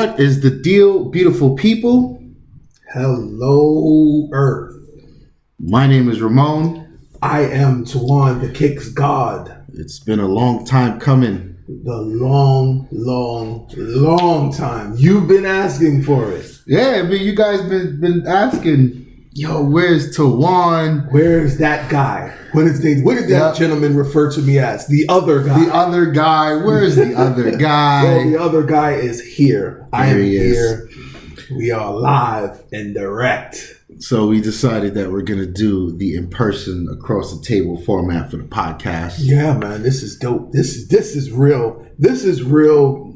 What is the deal, beautiful people? Hello, Earth. My name is Ramon. I am Tawan, the Kicks God. It's been a long time coming. The long time. You've been asking for it. Yeah, but you guys been asking, yo, where's Tawan? Where's that guy? What did that gentleman refer to me as? The other guy. The other guy. Where's the other guy? Well, the other guy is here. I am here. We are live and direct. So we decided that we're gonna do the in-person across the table format for the podcast. Yeah, man, this is dope. This is real. This is real.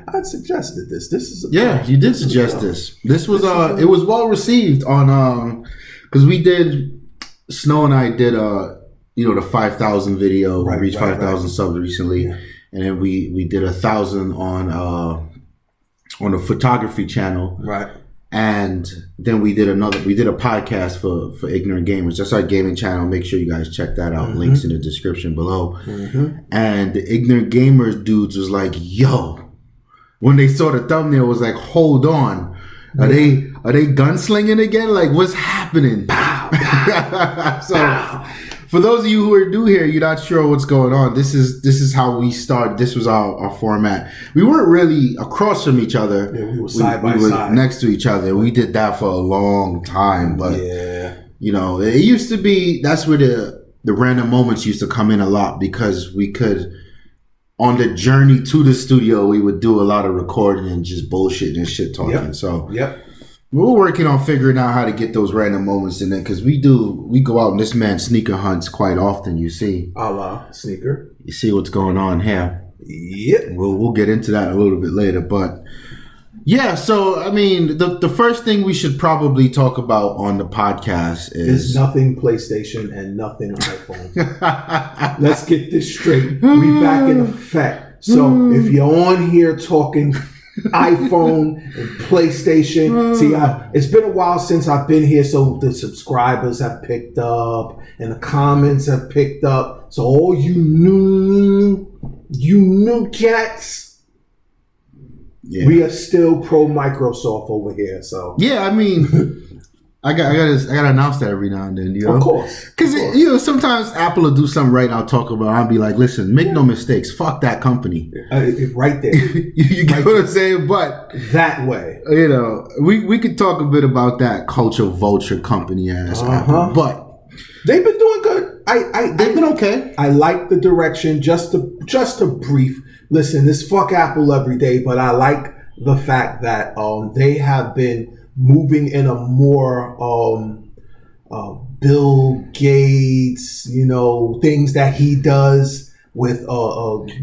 I suggested this. This is you did suggest this. This was it was well received on because we did. Snow and I did the 5,000 video. We reached 5,000 subs recently, and then we did 1,000 on a photography channel. Right. And then we did a podcast for ignorant gamers. That's our gaming channel. Make sure you guys check that out. Mm-hmm. Links in the description below. Mm-hmm. And the ignorant gamers dudes was like, yo, when they saw the thumbnail, was like, hold on. Are they gunslinging again? Like, what's happening? Pow, pow, so pow. For those of you who are new here, you're not sure what's going on. This is how we started. This was our format. We weren't really across from each other. Yeah, we were side by side. Next to each other. We did that for a long time. But it used to be, that's where the random moments used to come in a lot, because we could, on the journey to the studio, we would do a lot of recording and just bullshit and shit talking. Yep. So we're working on figuring out how to get those random moments in there, because we go out and this man sneaker hunts quite often. You see, a la sneaker. You see what's going on here. Yep. We'll get into that a little bit later, but yeah. So I mean, the first thing we should probably talk about on the podcast is nothing PlayStation and nothing iPhone. Let's get this straight. We back in effect. So if you're on here talking iPhone and PlayStation. See, it's been a while since I've been here, so the subscribers have picked up and the comments have picked up. So all you new cats, we are still pro Microsoft over here. So yeah, I mean, I gotta announce that every now and then, you know? Of course. Because, sometimes Apple will do something right and I'll talk about it. I'll be like, listen, make no mistakes. Fuck that company. Right there. you get what I'm saying? But that way. We could talk a bit about that culture vulture company as Apple. But they've been doing good. They've been okay. I like the direction. Just a brief. Listen, this fuck Apple every day, but I like the fact that they have been moving in a more Bill Gates, things that he does with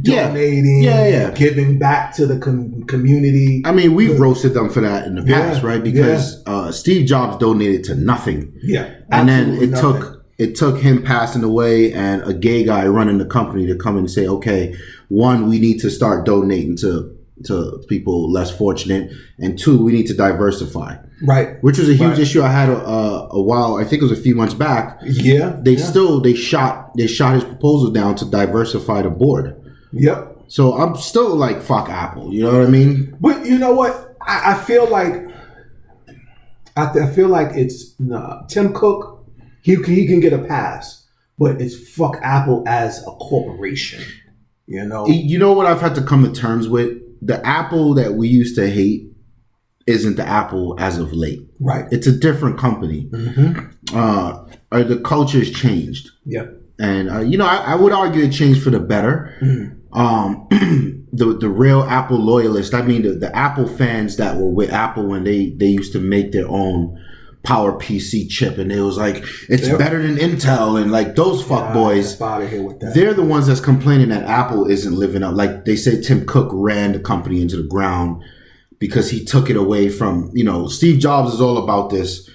donating, giving back to the community. I mean, we've roasted them for that in the past, right? Because Steve Jobs donated to nothing. Yeah, and then it took him passing away and a gay guy running the company to come and say, okay, one, we need to start donating to people less fortunate, and two, we need to diversify. Right. Which was a huge issue I had a while. I think it was a few months back. Yeah. They shot his proposal down to diversify the board. Yep. So I'm still like, fuck Apple. You know what I mean? But you know what? I feel like it's Tim Cook. He can get a pass, but it's fuck Apple as a corporation. You know what I've had to come to terms with? The Apple that we used to hate isn't the Apple as of late. Right. It's a different company. Mm-hmm. The culture's changed. Yeah. And, I would argue it changed for the better. Mm-hmm. The real Apple loyalists, I mean, the Apple fans that were with Apple when they used to make their own Power PC chip, and it was like, it's better than Intel, and like those fuck boys, they're the ones that's complaining that Apple isn't living up. Like they say Tim Cook ran the company into the ground because he took it away from, Steve Jobs is all about this.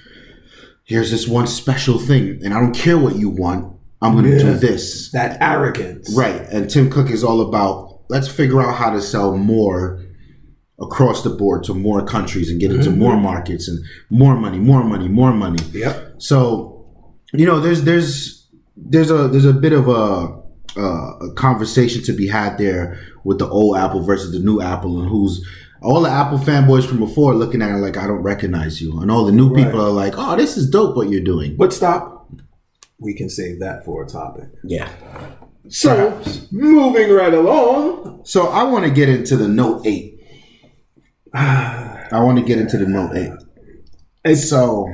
Here's this one special thing, and I don't care what you want, I'm going to do this. That arrogance. Right. And Tim Cook is all about, let's figure out how to sell more across the board to more countries and get into more markets and more money. Yep. So, there's a bit of a conversation to be had there with the old Apple versus the new Apple, and who's all the Apple fanboys from before looking at it like, I don't recognize you. And all the new people are like, oh, this is dope what you're doing. But stop. We can save that for a topic. Yeah. So, moving right along. So I want to get into the Note 8. I want to get into the Note 8. And so,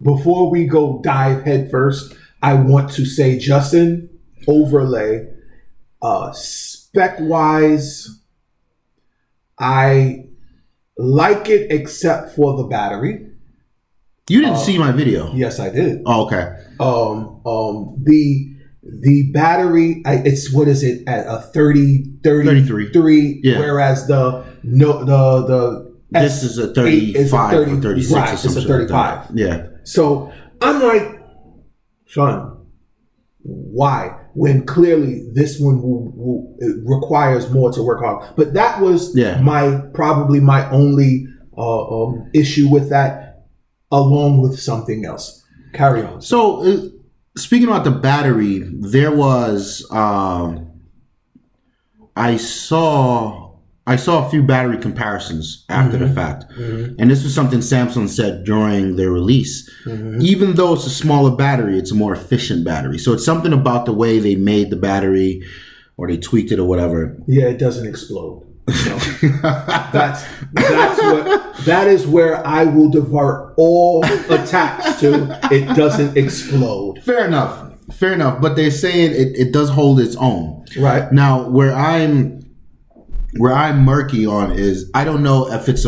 before we go dive head first, I want to say, Justin, overlay, spec-wise, I like it except for the battery. You didn't see my video. Yes, I did. Oh, okay. The battery, it's what is it at a 33, yeah. Whereas the this is a 35 or 36 right, or something. It's a 35. Like yeah. So I'm like, son, why? When clearly this one it requires more to work on. But that was probably my only issue with that, along with something else. Carry on. So speaking about the battery, there was I saw a few battery comparisons after the fact. Mm-hmm. And this was something Samsung said during their release. Mm-hmm. Even though it's a smaller battery, it's a more efficient battery. So it's something about the way they made the battery or they tweaked it or whatever. Yeah, it doesn't explode. So that is where I will divert all attacks to. It doesn't explode. Fair enough. But they're saying it does hold its own. Right. Now, where I'm murky on is I don't know if it's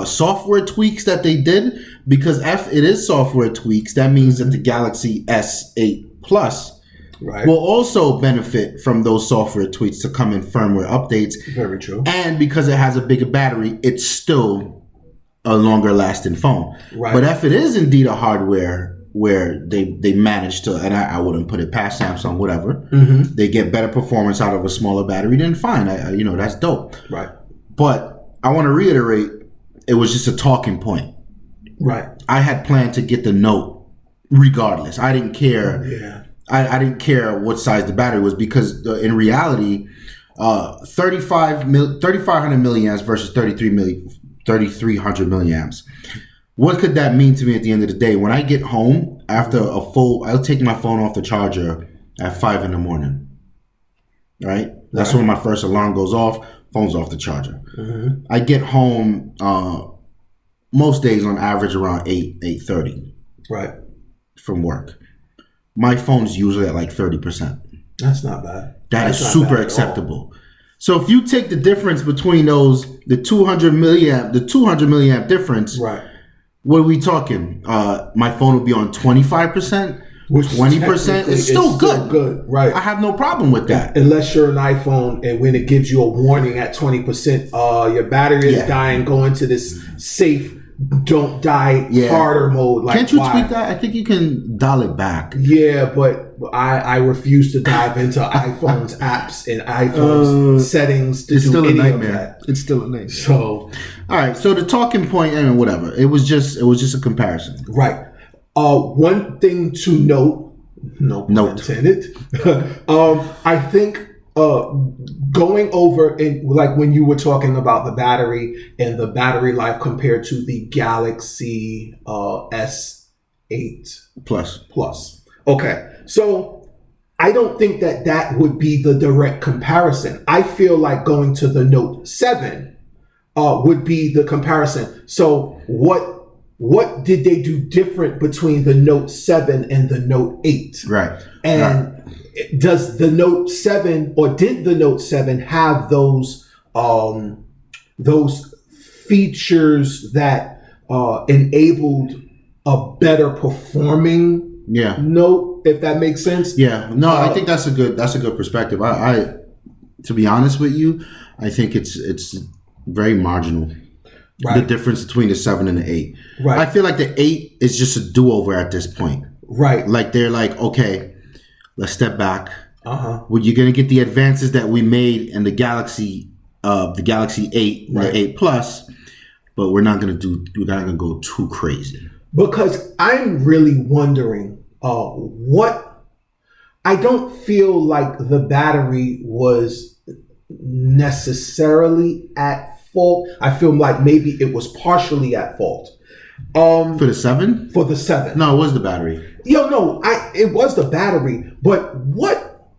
software tweaks that they did, because if it is software tweaks, that means that the Galaxy S8 Plus will also benefit from those software tweaks to come in firmware updates. Very true. And because it has a bigger battery, it's still a longer lasting phone. Right. But if it is indeed a hardware where they managed to, and I wouldn't put it past Samsung, whatever, they get better performance out of a smaller battery, then fine. That's dope. Right. But I want to reiterate, it was just a talking point. Right. I had planned to get the Note regardless. I didn't care. Yeah. I didn't care what size the battery was, because in reality, 3,500 milliamps versus 3,300 milliamps. What could that mean to me at the end of the day? When I get home after I'll take my phone off the charger at 5 a.m. Right? That's when my first alarm goes off. Phone's off the charger. Mm-hmm. I get home most days on average around 8:30. Right. From work. My phone's usually at like 30%. That's not bad. That's super acceptable. So if you take the difference between those, the 200 milliamp difference, right? What are we talking? My phone will be on 25%, 20%. It's still good. Right. I have no problem with that. Unless you're an iPhone, and when it gives you a warning at 20%, your battery is dying, go into this safe, don't die harder mode. Like, can't you tweak that? I think you can dial it back. Yeah, but I refuse to dive into iPhone's apps and iPhone's settings to do any of that. It's still a nightmare. So, all right. So the talking point and whatever. It was just a comparison. Right. One thing to note. No pun intended. I think going over in, like, when you were talking about the battery and the battery life compared to the Galaxy S8 Plus. Okay, so I don't think that would be the direct comparison. I feel like going to the Note 7 would be the comparison. So what did they do different between the Note 7 and the Note 8? Right. And does the Note 7, or did the Note 7 have those features that enabled a better performing Note, if that makes sense? Yeah. No, I think that's a good perspective. I to be honest with you, I think it's very marginal. Right. The difference between the 7 and the 8. Right. I feel like the 8 is just a do-over at this point. Right. Like, they're like, okay, let's step back. Well, you're gonna get the advances that we made in the Galaxy 8, the 8 Plus, but we're not gonna go too crazy. Because I'm really wondering I don't feel like the battery was necessarily at fault. I feel like maybe it was partially at fault. For the 7? For the 7. No, it was the battery. It was the battery, but what?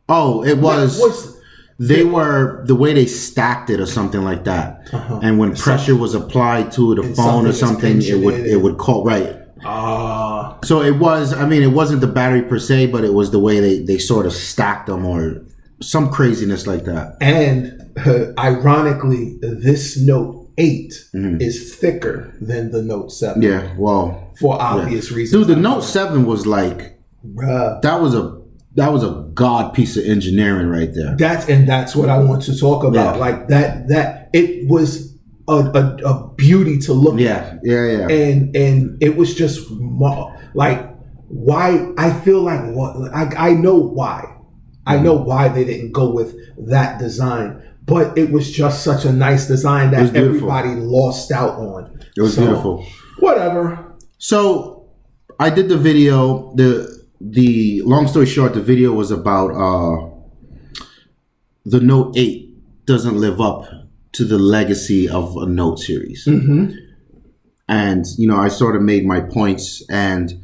Oh, it was. They were the way they stacked it or something like that. And when pressure was applied to the phone or something, it would call right. So it was. I mean, it wasn't the battery per se, but it was the way they sort of stacked them or some craziness like that. And ironically, this Note 8 is thicker than the Note 7. Yeah, well, for obvious reasons. Dude, the Note 7 was like that was a god piece of engineering right there. That's what I want to talk about. Yeah. Like that it was a beauty to look at. Yeah. And it was just like why I feel like I know why. I know why they didn't go with that design. But it was just such a nice design that everybody lost out on. It was beautiful. Whatever. So I did the video. The long story short, the video was about the Note 8 doesn't live up to the legacy of a Note series. And, I sort of made my points. And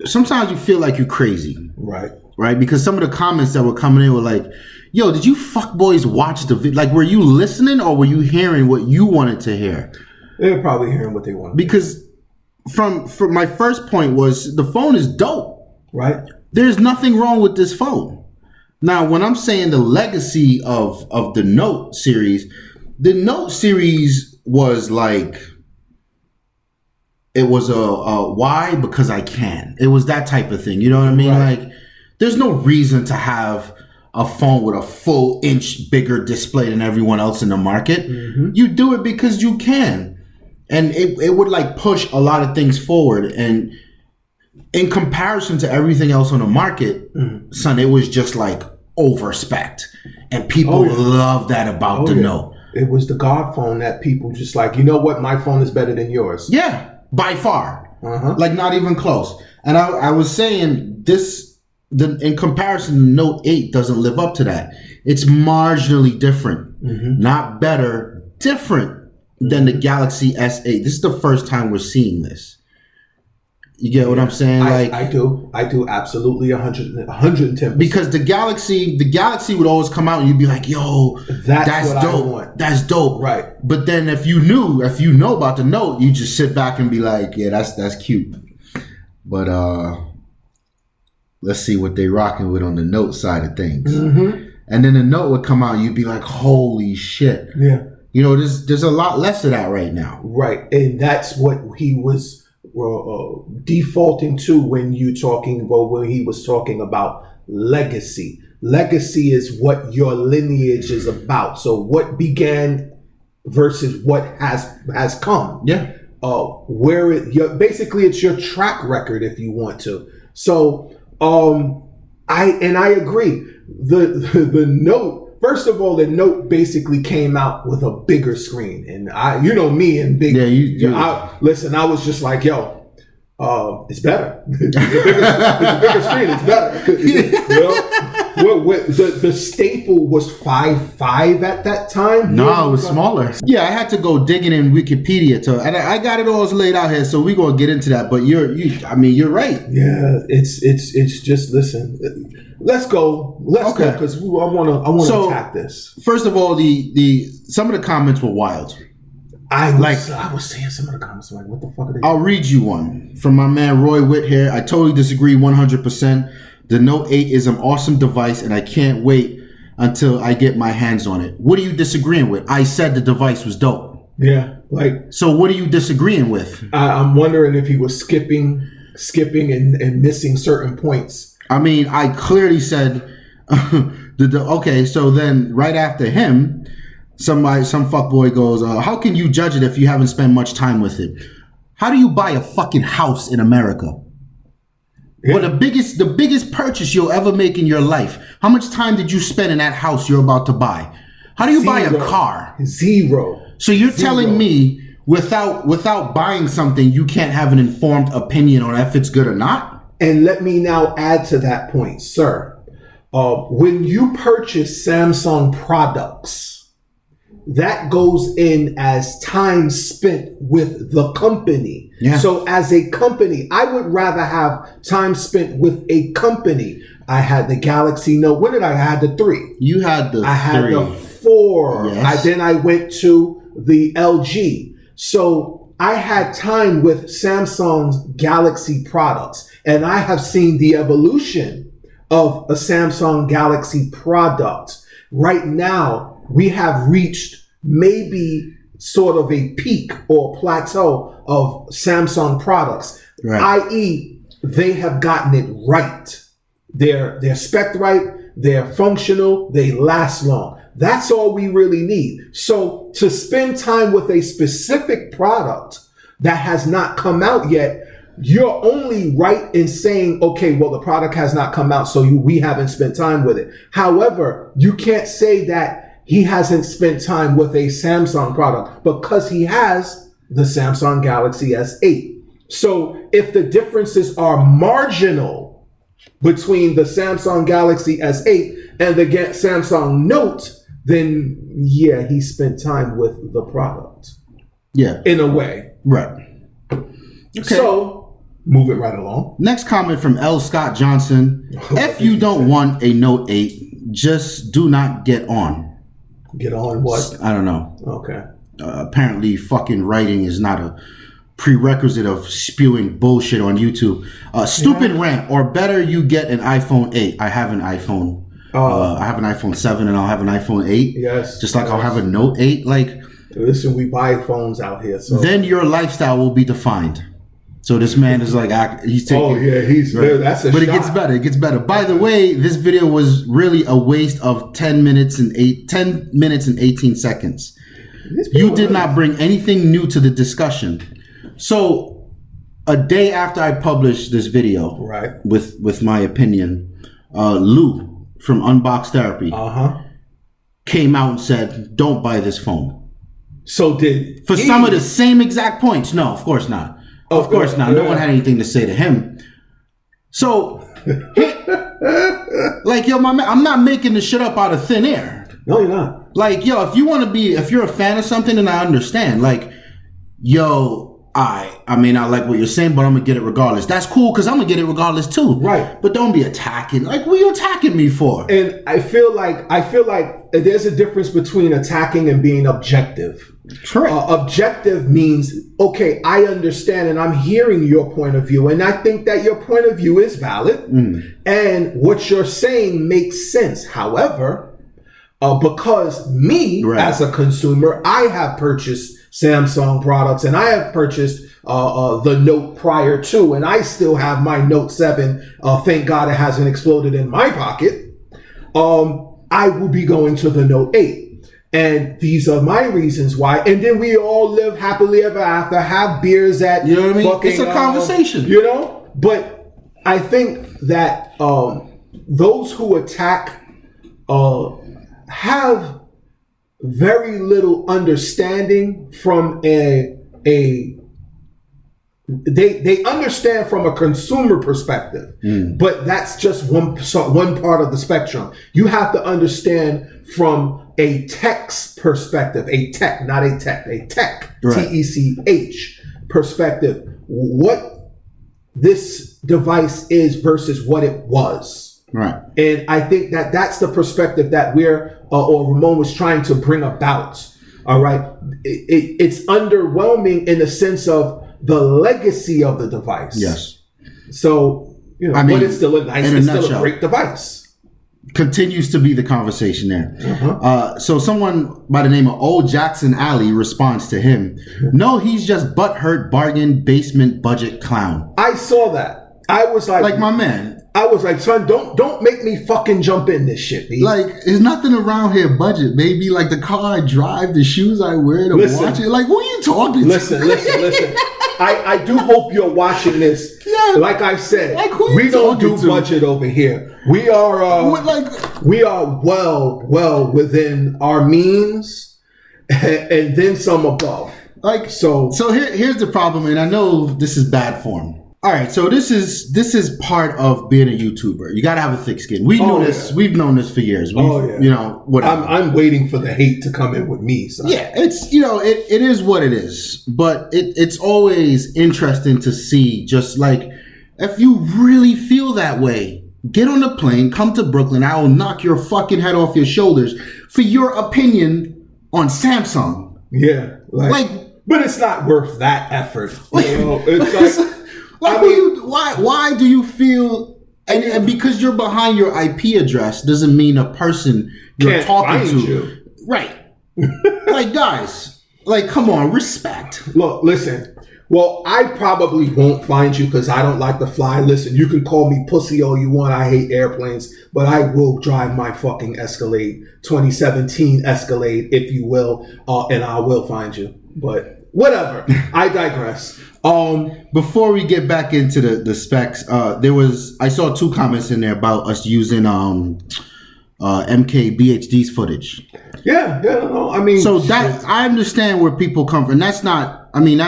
sometimes you feel like you're crazy. Right? Because some of the comments that were coming in were like, yo, did you fuckboys watch the video? Like, were you listening or were you hearing what you wanted to hear? They were probably hearing what they wanted. Because from my first point was the phone is dope. Right. There's nothing wrong with this phone. Now, when I'm saying the legacy of the Note series was like, it was a why? Because I can. It was that type of thing. You know what I mean? Right. Like, there's no reason to have a phone with a full inch bigger display than everyone else in the market. You do it because you can. And it would like push a lot of things forward. And in comparison to everything else on the market, son, it was just like over spec'd. And people love that about the Note. It was the God phone that people just like, you know what? My phone is better than yours. Yeah, by far. Like not even close. And I was saying in comparison, the Note 8 doesn't live up to that. It's marginally different. Not better, different than the Galaxy S8. This is the first time we're seeing this. You get what I'm saying? I do absolutely 110%. Because the Galaxy would always come out and you'd be like, yo, that's dope. That's dope. Right. But then if you know about the Note, you just sit back and be like, yeah, that's cute. But let's see what they rocking with on the Note side of things. And then the Note would come out and you'd be like, holy shit. Yeah. There's a lot less of that right now. Right. And that's what he was defaulting to when he was talking about legacy. Legacy is what your lineage is about. So what began versus what has come. Yeah. Basically it's your track record if you want to. So I agree. The Note, first of all, the Note basically came out with a bigger screen, and me and big. Yeah, listen. I was just like, yo, it's better. It's a bigger screen. It's better. The staple was 5.5 at that time. No, it was smaller. Yeah, I had to go digging in Wikipedia and I got it all laid out here, so we're gonna get into that. But you're right. Yeah, it's just listen. Let's go. Let's go because I want to attack this. First of all, the some of the comments were wild. I was saying some of the comments like, what the fuck are they? I'll read you one from my man Roy Witt here. I totally disagree 100%. The Note 8 is an awesome device, and I can't wait until I get my hands on it. What are you disagreeing with? I said the device was dope. Yeah, so what are you disagreeing with? I'm wondering if he was skipping and missing certain points. I mean, I clearly said, okay, so then right after him, some fuckboy goes, how can you judge it if you haven't spent much time with it? How do you buy a fucking house in America? Yeah. Well, the biggest purchase you'll ever make in your life, how much time did you spend in that house you're about to buy? How do you buy a car? Zero. So you're telling me without buying something, you can't have an informed opinion on if it's good or not? And let me now add to that point, sir. when you purchase Samsung products, that goes in as time spent with the company. Yeah. So as a company, I would rather have time spent with a company. I had the Galaxy Note. What did I had the 3? You had the I had 3. the 4. Yes. Then I went to the LG. So I had time with Samsung's Galaxy products, and I have seen the evolution of a Samsung Galaxy product. Right now, we have reached maybe sort of a peak or plateau of Samsung products, right. i.e., they have gotten it right. They're spec right, they're functional, they last long. That's all we really need. So to spend time with a specific product that has not come out yet, you're only right in saying, okay, well, the product has not come out, so we haven't spent time with it. However, you can't say that he hasn't spent time with a Samsung product because he has the Samsung Galaxy S8. So if the differences are marginal between the Samsung Galaxy S8 and the Samsung Note, then yeah, he spent time with the product. Yeah. In a way. Right. Okay. So, move it right along. Next comment from L. Scott Johnson. If you don't want a Note 8, just do not get on. Get on what? I don't know. Okay. Apparently, fucking writing is not a prerequisite of spewing bullshit on YouTube. Stupid rant. Or better, you get an iPhone 8. I have an iPhone. I have an iPhone 7 and I'll have an iPhone 8. Yes. Just like I'll have a Note 8. Like, listen, we buy phones out here. So then your lifestyle will be defined. So this man is like, he's taking. Oh yeah, he's right. That's a but shot. It gets better. It gets better. By the way, this video was really a waste of 10 minutes and 18 seconds. You did not bring anything new to the discussion. So a day after I published this video, right, with my opinion, Lou from Unbox Therapy came out and said, "Don't buy this phone." So did for some of the same exact points? No, of course not. Of course not. No one had anything to say to him. So, like, yo, my man, I'm not making this shit up out of thin air. No, you're not. Like, yo, if you're a fan of something, then I understand. Like, yo, I mean, I like what you're saying, but I'm gonna get it regardless. That's cool because I'm gonna get it regardless too. Right. But don't be attacking. Like, what are you attacking me for? And I feel like there's a difference between attacking and being objective. Correct. Objective means, okay, I understand and I'm hearing your point of view, and I think that your point of view is valid, and what you're saying makes sense. However, because me as a consumer, I have purchased Samsung products and I have purchased the Note prior to, and I still have my Note 7. Thank God it hasn't exploded in my pocket. I will be going to the Note 8. And these are my reasons why. And then we all live happily ever after, have beers at, you know what I mean? It's a conversation. You know? But I think that those who attack have very little understanding from they understand from a consumer perspective, but that's just one part of the spectrum. You have to understand from a tech's perspective, a tech, T-E-C-H perspective, what this device is versus what it was. Right. And I think that that's the perspective that or Ramon was trying to bring about. All right. It's underwhelming in the sense of the legacy of the device. Yes. So, but it's still it's still a great device. Continues to be the conversation there. So someone by the name of Old Jackson Alley responds to him, "No, he's just butthurt bargain basement budget clown." I saw that. I was like my man. I was like, son, don't make me fucking jump in this shit, B. Like, there's nothing around here budget, baby. Like the car I drive, the shoes I wear, the watch. Like, who are you talking to? Listen. I do hope you're watching this. Yeah. Like I said, we don't do budget over here. We are we are well within our means and then some above. Like so here's the problem, and I know this is bad form. All right, so this is part of being a YouTuber. You got to have a thick skin. We knew this. Yeah. We've known this for years. You know, whatever. I'm waiting for the hate to come in with me. So. Yeah, it's it is what it is. But it's always interesting to see. Just like if you really feel that way, get on the plane, come to Brooklyn. I will knock your fucking head off your shoulders for your opinion on Samsung. Yeah, like but it's not worth that effort. You know, it's like. Why do you feel and because you're behind your IP address doesn't mean a person you're can't talking to you. Right. Like guys, like come on, respect. Look, listen. Well, I probably won't find you because I don't like to fly. Listen, you can call me pussy all you want. I hate airplanes, but I will drive my fucking Escalade, 2017 Escalade, if you will, and I will find you. But whatever. I digress. Before we get back into the specs, I saw 2 comments in there about us using MKBHD's footage. No, I mean, so that I understand where people come from. That's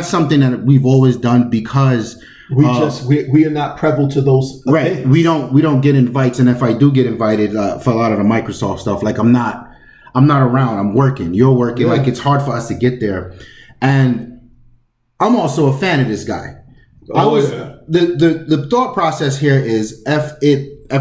something that we've always done because we are not privy to those right. Things. We don't get invites, and if I do get invited for a lot of the Microsoft stuff, like I'm not around. I'm working. You're working. Yeah. Like it's hard for us to get there, and I'm also a fan of this guy. The thought process here is if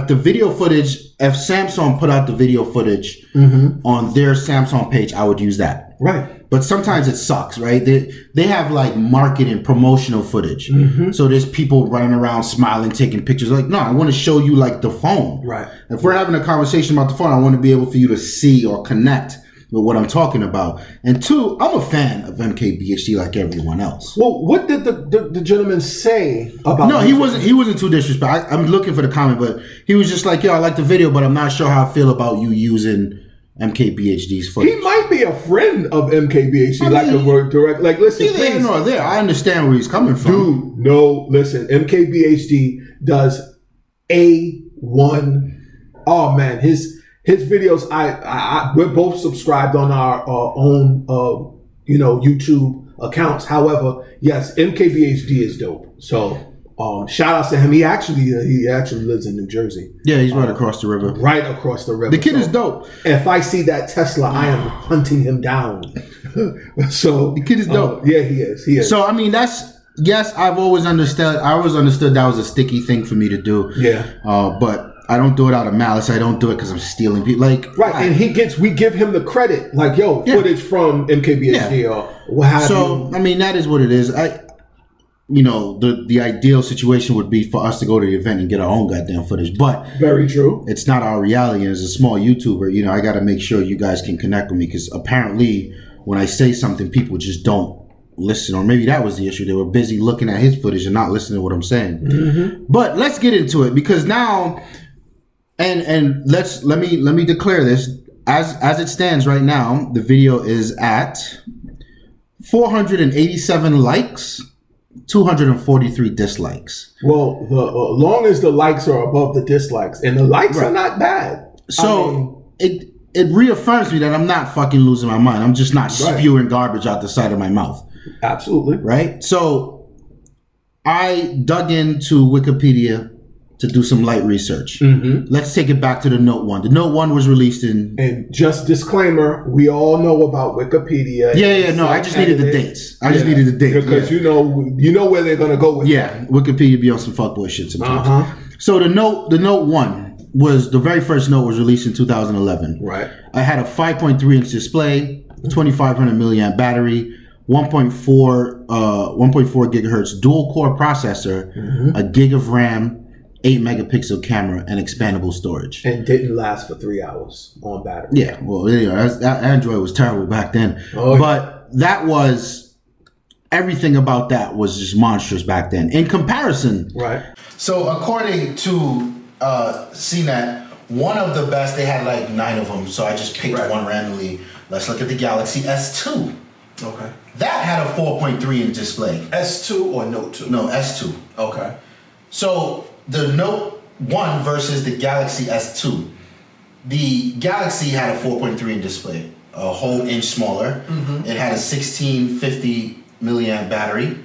the video footage, if Samsung put out the video footage on their Samsung page, I would use that. Right. But sometimes it sucks, right? They have like marketing, promotional footage. So there's people running around smiling, taking pictures. Like, no, I want to show you like the phone. Right. If we're having a conversation about the phone, I want to be able for you to see or connect with what I'm talking about. And 2, I'm a fan of MKBHD like everyone else. Well, what did the gentleman say about? No, he wasn't too disrespectful. I'm looking for the comment, but he was just like, yo, I like the video, but I'm not sure how I feel about you using MKBHD's footage. He might be a friend of MKBHD, like a word direct. Like, listen, neither here nor there. I understand where he's coming from. Dude, no, listen. MKBHD does A1. Oh man, his videos. We're both subscribed on our own, YouTube accounts. However, yes, MKBHD is dope. So. Shout outs to him. He actually lives in New Jersey. Yeah, he's right across the river. Right across the river. The kid is dope. If I see that Tesla, I am hunting him down. So the kid is dope. Yeah, he is. He is. So I mean, I've always understood. I always understood that was a sticky thing for me to do. Yeah. But I don't do it out of malice. I don't do it because I'm stealing people. Like right, and we give him the credit. Like footage from MKBHD or what have you. So I mean, that is what it is. The ideal situation would be for us to go to the event and get our own goddamn footage. But very true. It's not our reality. As a small YouTuber, I got to make sure you guys can connect with me because apparently when I say something, people just don't listen. Or maybe that was the issue. They were busy looking at his footage and not listening to what I'm saying. But let's get into it because now, and let me declare this as it stands right now. The video is at 487 likes. 243 dislikes. Well, the long as the likes are above the dislikes, and the likes are not bad. So it reaffirms me that I'm not fucking losing my mind. I'm just not spewing garbage out the side of my mouth. Absolutely. Right? So I dug into Wikipedia to do some light research. Let's take it back to the Note 1. The Note 1 was released in... And just disclaimer, we all know about Wikipedia. No, I just needed the dates. I just needed the dates. Because you know where they're going to go with that. Wikipedia be on some fuckboy shit sometimes. So the Note 1 was... The very first Note was released in 2011. Right. I had a 5.3-inch display, 2,500 milliamp battery, 1.4 gigahertz dual-core processor, a gig of RAM, 8-megapixel camera and expandable storage. And didn't last for 3 hours on battery. Yeah, well, that Android was terrible back then. But that was, everything about that was just monstrous back then. In comparison. Right. So according to CNET, one of the best, they had like 9 of them, so I just picked one randomly. Let's look at the Galaxy S2. Okay. That had a 4.3-inch display. S2 or Note 2? No, S2. Okay. So the Note 1 versus the Galaxy S2. The Galaxy had a 4.3-inch display, a whole inch smaller. It had a 1650 milliamp battery,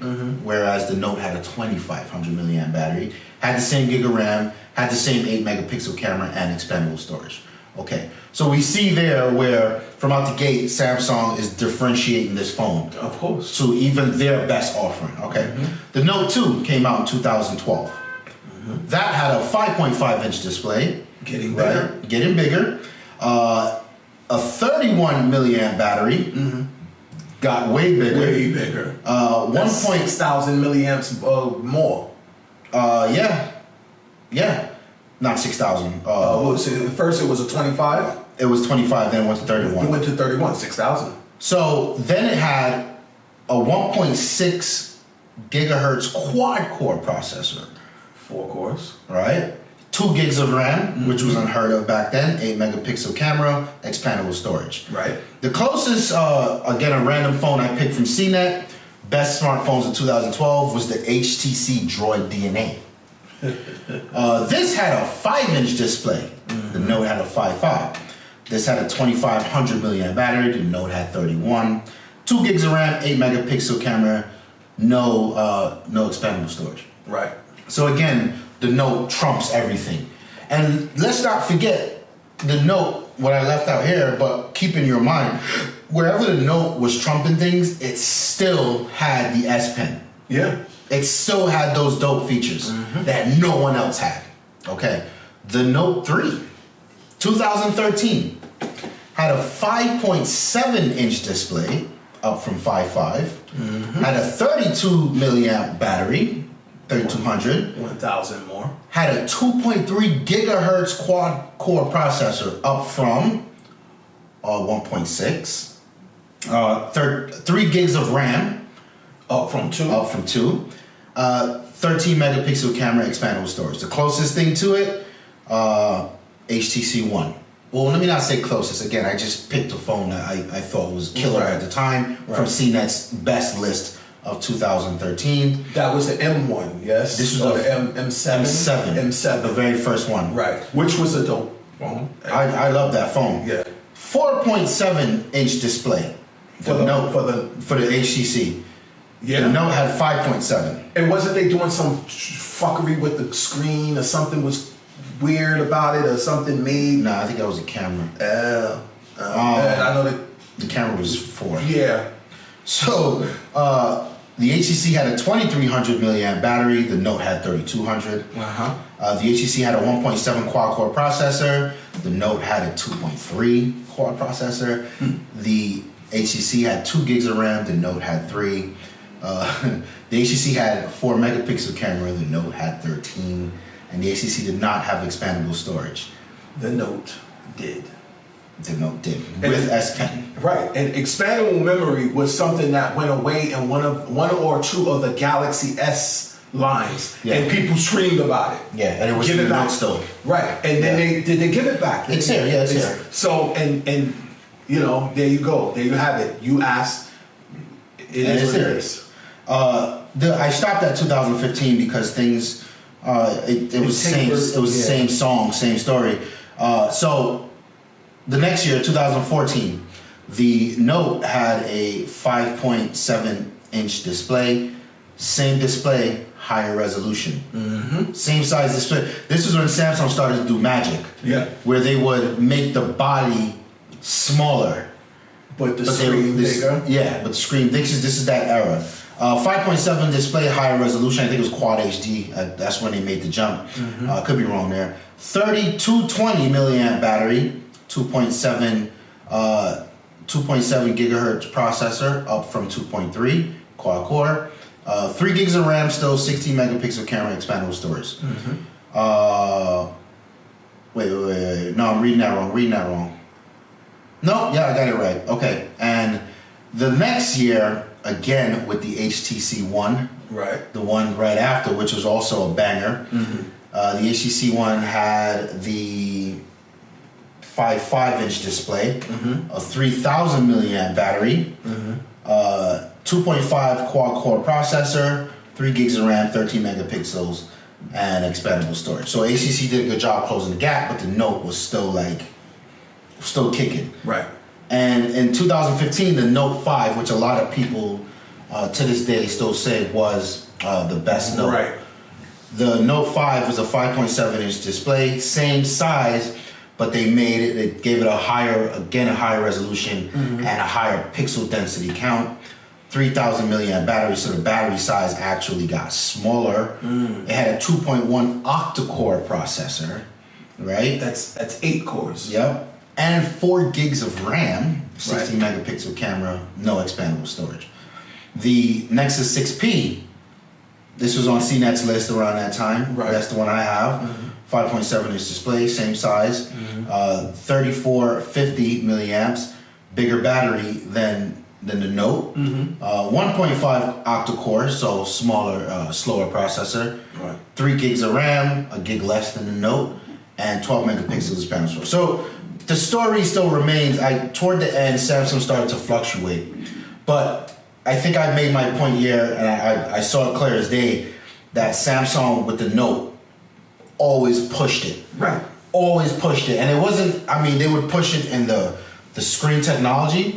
whereas the Note had a 2500 milliamp battery. Had the same gig of RAM, had the same 8 megapixel camera and expandable storage. Okay, so we see there where from out the gate, Samsung is differentiating this phone. Of course. To even their best offering, okay? The Note 2 came out in 2012. That had a 5.5 inch display. Getting bigger. Right? Getting bigger. A 31 milliamp battery. Got way bigger. Way bigger. 6,000 milliamps more. Yeah. Not 6,000. First it was a 25. It was 25, then it went to 31. It went to 31, 6,000. So then it had a 1.6 gigahertz quad core processor. 4 cores. Right? 2 gigs of RAM, which was unheard of back then. 8 megapixel camera, expandable storage. Right. The closest, again, a random phone I picked from CNET, best smartphones of 2012 was the HTC Droid DNA. This had a 5-inch display. The Note had a 5.5. This had a 2500 milliamp battery. The Note had 31. 2 gigs of RAM, 8 megapixel camera, no expandable storage. Right. So again, the Note trumps everything. And let's not forget the Note, what I left out here, but keep in your mind, wherever the Note was trumping things, it still had the S Pen. Yeah. It still had those dope features that no one else had. Okay. The Note 3, 2013, had a 5.7 inch display, up from 5.5. Had a 32 milliamp battery, 3200. 1,000 more. Had a 2.3 gigahertz quad core processor, up from 1.6. 3 gigs of RAM. Up from 2. 13 megapixel camera, expandable storage. The closest thing to it, HTC One. Well, let me not say closest. Again, I just picked a phone that I thought was killer at the time from CNET's best list of 2013. That was the M1, yes? This was the M7? M7. The very first one. Right. Which was a dope phone. I love that phone. Yeah. 4.7 inch display. For the HTC. Yeah. The Note had 5.7. And wasn't they doing some fuckery with the screen or something was weird about it or something made? Nah, I think that was a camera. I know that the camera was 4. Yeah. So the HTC had a 2300 milliamp battery. The Note had 3200. The HTC had a 1.7 quad core processor. The Note had a 2.3 quad processor. The HTC had 2 gigs of RAM. The Note had 3. The HTC had a 4 megapixel camera. The Note had 13. And the HTC did not have expandable storage. The Note did. The Note did. With S Pen. Right. And expandable memory was something that went away in one or two of the Galaxy S lines. Yeah. And people screamed about it. Yeah, and it was give the it Note back. still. Right. And then they give it back. It's here, yeah, it's here. So and you know, there you go. There you have it. You asked. It is what it is. I stopped at 2015 because things it was the same song, same story. So the next year, 2014, the Note had a 5.7 inch display, same display, higher resolution, same size display. This is when Samsung started to do magic, where they would make the body smaller, but the screen bigger. Yeah, but the screen. This is that era. 5.7 display, higher resolution. I think it was Quad HD. That's when they made the jump. Could be wrong there. 3220 milliamp battery, 2.7 gigahertz processor, up from 2.3 quad core. 3 gigs of RAM, still 16 megapixel camera, expandable storage. Wait. No, I'm reading that wrong. No, yeah, I got it right. Okay, and the next year, again with the HTC One, right, the one right after, which was also a banger. The HTC One had the 5.5 inch display, a 3000 milliamp battery, 2.5 quad core processor, 3 gigs of RAM, 13 megapixels, and expandable storage. So HTC did a good job closing the gap, but the Note was still kicking. Right. And in 2015, the Note 5, which a lot of people to this day they still say was the best Note. Right. The Note 5 was a 5.7-inch display, same size, but they gave it a higher resolution and a higher pixel density count. 3,000 milliamp battery, so the battery size actually got smaller. It had a 2.1 octa-core processor, right? That's 8 cores. Yep. And 4 gigs of RAM, 60 megapixel camera, no expandable storage. The Nexus 6P, this was on CNET's list around that time. Right. That's the one I have. 5.7-inch display, same size. 3450 milliamps, bigger battery than the Note. 1.5 octa-core, so smaller, slower processor. Right. 3 gigs of RAM, a gig less than the Note, and 12 megapixels expandable storage. So the story still remains. Toward the end, Samsung started to fluctuate, but I think I made my point here, and I saw it clear as day that Samsung with the Note always pushed it. Right. Always pushed it, and it wasn't. I mean, they would push it in the screen technology,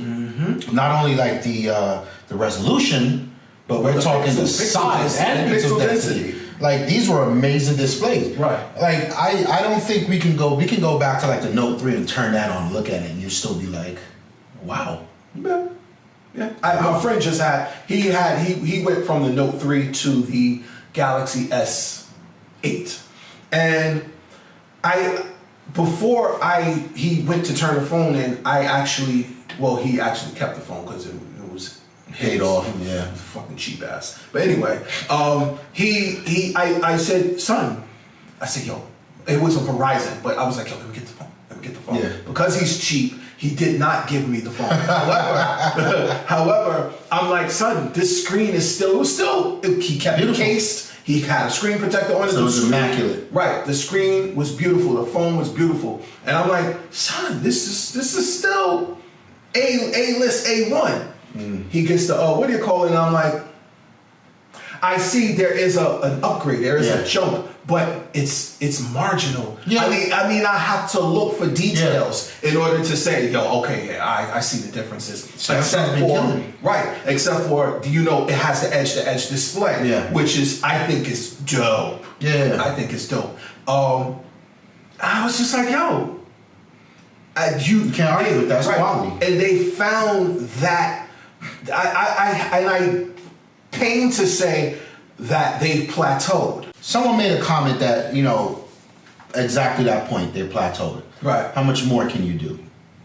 not only like the resolution, but we're talking the size and pixel density. Like these were amazing displays. Right. Like I don't think we can go back to like the Note 3 and turn that on, look at it, and you'll still be like, wow. Yeah. My friend just he went from the Note 3 to the Galaxy S8. And he went to turn the phone in, he actually kept the phone because it was paid off. Yeah. Fucking cheap ass. But anyway, I said, son, yo, it was a Verizon, but I was like, yo, let me get the phone. Yeah. Because he's cheap, he did not give me the phone. However, I'm like, son, this screen is still, he kept it cased. He had a screen protector on it. So it was immaculate. Right. The screen was beautiful. The phone was beautiful. And I'm like, son, this is still A-list A1. He gets the, what do you call it? And I'm like, I see there is an upgrade. There is a jump, but it's marginal. Yeah. I mean, I have to look for details in order to say, yo, okay, yeah, I see the differences. Except for, do you know, it has the edge-to-edge display, which I think is dope. Yeah. I think it's dope. I was just like, yo, you can't argue with that. That's quality. And they found that, I pain to say that they've plateaued. Someone made a comment that, exactly that point, they plateaued. Right. How much more can you do?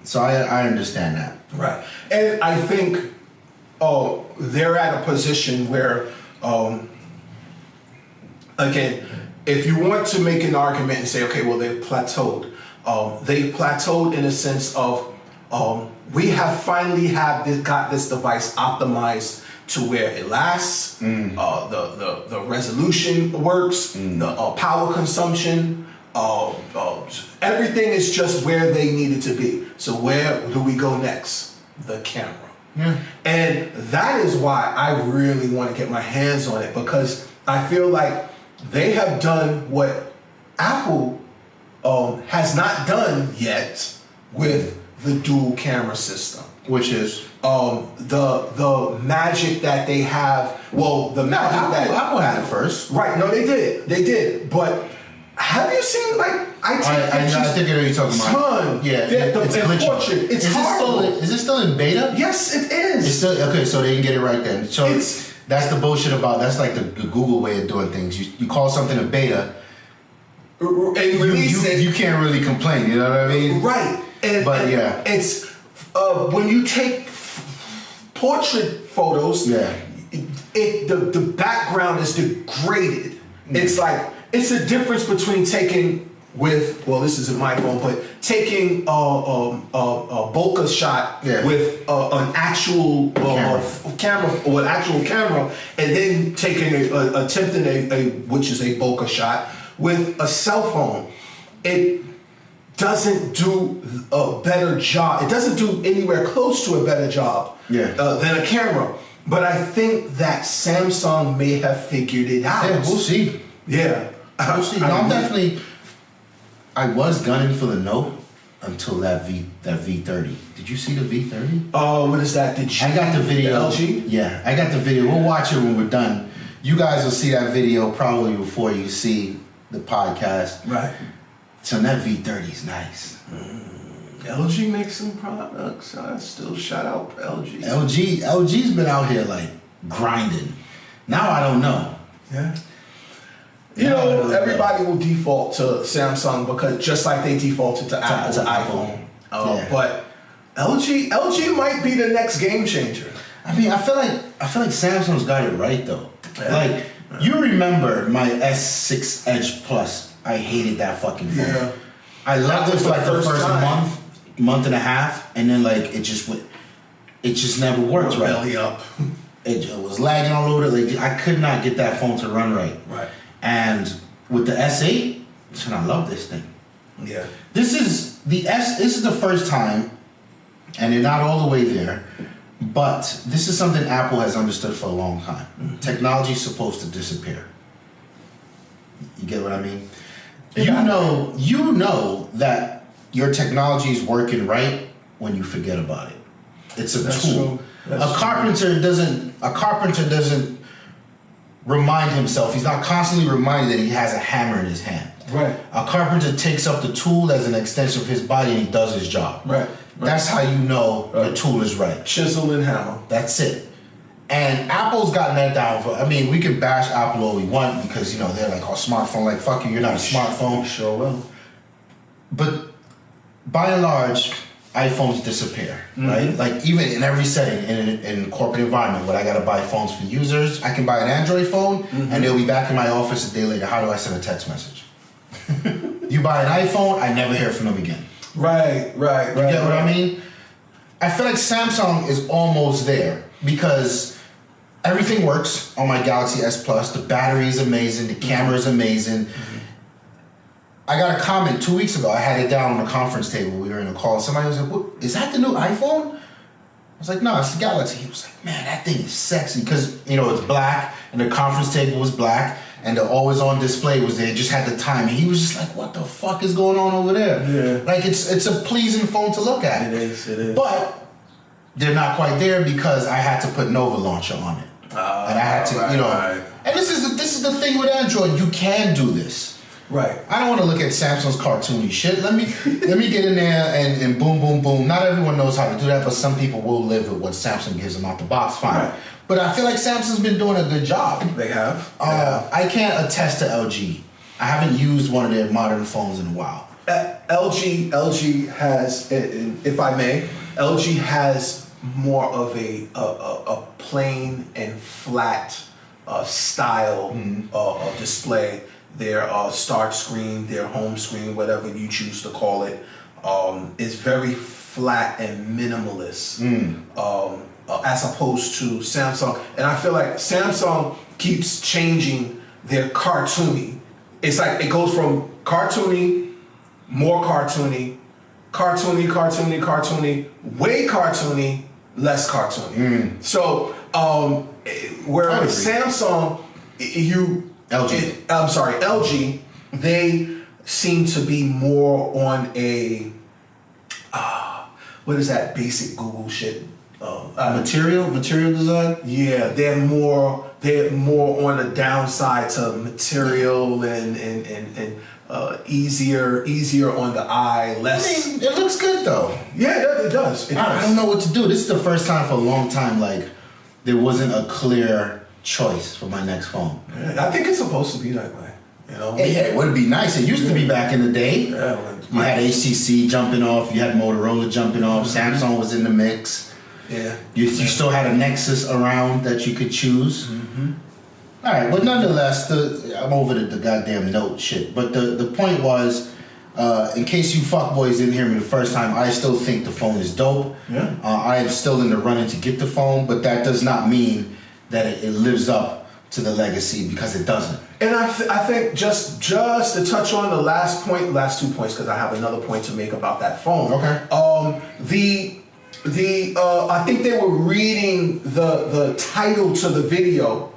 So I understand that. Right. And I think they're at a position where, again, if you want to make an argument and say, okay, well, they've plateaued. They've plateaued in a sense of we have finally got this device optimized to where it lasts, the resolution works, the power consumption, everything is just where they need it to be. So where do we go next? The camera. Yeah. And that is why I really want to get my hands on it, because I feel like they have done what Apple has not done yet with the dual camera system. Which is? The magic that they have. Well, the magic Apple had it first. Right, no, they did. But have you seen, like, I think you're talking about. Yeah, it's glitchy. It's horrible. Is it still in beta? Yes, it is. It's still, okay, so they didn't get it right then. So that's the bullshit that's like the Google way of doing things. You call something a beta, and you can't really complain, you know what I mean? Right. It's when you take portrait photos, the background is degraded. It's like, it's a difference between taking this isn't my phone, but taking a bokeh shot with an actual camera or an actual camera, and then attempting which is a bokeh shot with a cell phone. It doesn't do a better job. It doesn't do anywhere close to a better job than a camera. But I think that Samsung may have figured it out. Yeah, we'll see. Yeah. We'll see. I was gunning for the Note, until that V30. Did you see the V30? Oh, what is that? I got the video. The LG? Yeah, I got the video. We'll watch it when we're done. You guys will see that video probably before you see the podcast. Right. So that V30 is nice. LG makes some products. I still shout out LG. LG's been out here like grinding. Now I don't know. Yeah. You know, everybody will default to Samsung because just like they defaulted to Apple to iPhone. But LG might be the next game changer. I mean, I feel like Samsung's got it right though. Yeah. Like you remember my S6 Edge Plus? I hated that fucking phone. Yeah. I loved it for like the first month and a half, and then like it just never worked right. Belly up. It was lagging all over. Like I could not get that phone to run right. Right. And with the S8, I love this thing. Yeah. This is the first time, and they're not all the way there, but this is something Apple has understood for a long time. Mm-hmm. Technology is supposed to disappear. You get what I mean? Yeah. You know that your technology is working right when you forget about it. It's a tool. A carpenter doesn't remind himself. He's not constantly reminded that he has a hammer in his hand. Right. A carpenter takes up the tool as an extension of his body and he does his job. Right. That's how you know the tool is right. Chisel and hammer. That's it. And Apple's gotten that down. We can bash Apple all we want because, they're like, smartphone. Like, fuck you, you're not a smartphone. Sure will. But by and large, iPhones disappear, right? Like, even in every setting, in corporate environment, when I got to buy phones for users, I can buy an Android phone, and they'll be back in my office a day later. How do I send a text message? You buy an iPhone, I never hear from them again. Right. You get what I mean? I feel like Samsung is almost there because everything works on my Galaxy S Plus. The battery is amazing. The camera is amazing. I got a comment 2 weeks ago. I had it down on the conference table. We were in a call. Somebody was like, "What, is that the new iPhone?" I was like, "No, it's the Galaxy." He was like, "Man, that thing is sexy." Because, it's black and the conference table was black and the always on display was there. It just had the time. And he was just like, "What the fuck is going on over there?" Yeah. Like, it's a pleasing phone to look at. It is. But they're not quite there because I had to put Nova Launcher on it. And I had to, Right. And this is the thing with Android. You can do this. Right. I don't want to look at Samsung's cartoony shit. Let me get in there and boom, boom, boom. Not everyone knows how to do that, but some people will live with what Samsung gives them out the box. Fine. Right. But I feel like Samsung's been doing a good job. They have. I can't attest to LG. I haven't used one of their modern phones in a while. LG has, if I may, LG has more of a plain and flat style display. Their start screen, their home screen, whatever you choose to call it, is very flat and minimalist, as opposed to Samsung. And I feel like Samsung keeps changing their cartoony. It's like it goes from cartoony, more cartoony, way cartoony, less cartoony. So, whereas Samsung, LG, they seem to be more on a what is that basic Google shit? Material design? Yeah, they're more on the downside to material and easier on the eye, less. I mean, it looks good though. Yeah, it does. I don't know what to do. This is the first time for a long time like there wasn't a clear choice for my next phone. I think it's supposed to be that way. It would be nice. It used to be back in the day. Yeah, you had HTC jumping off. You had Motorola jumping off. Samsung was in the mix. Yeah. You still had a Nexus around that you could choose. All right, but nonetheless, I'm over the goddamn note shit. But the point was, in case you fuckboys didn't hear me the first time, I still think the phone is dope. Yeah. I am still in the running to get the phone, but that does not mean that it lives up to the legacy, because it doesn't. And I think just to touch on the last 2 points, because I have another point to make about that phone. Okay. I think they were reading the title to the video,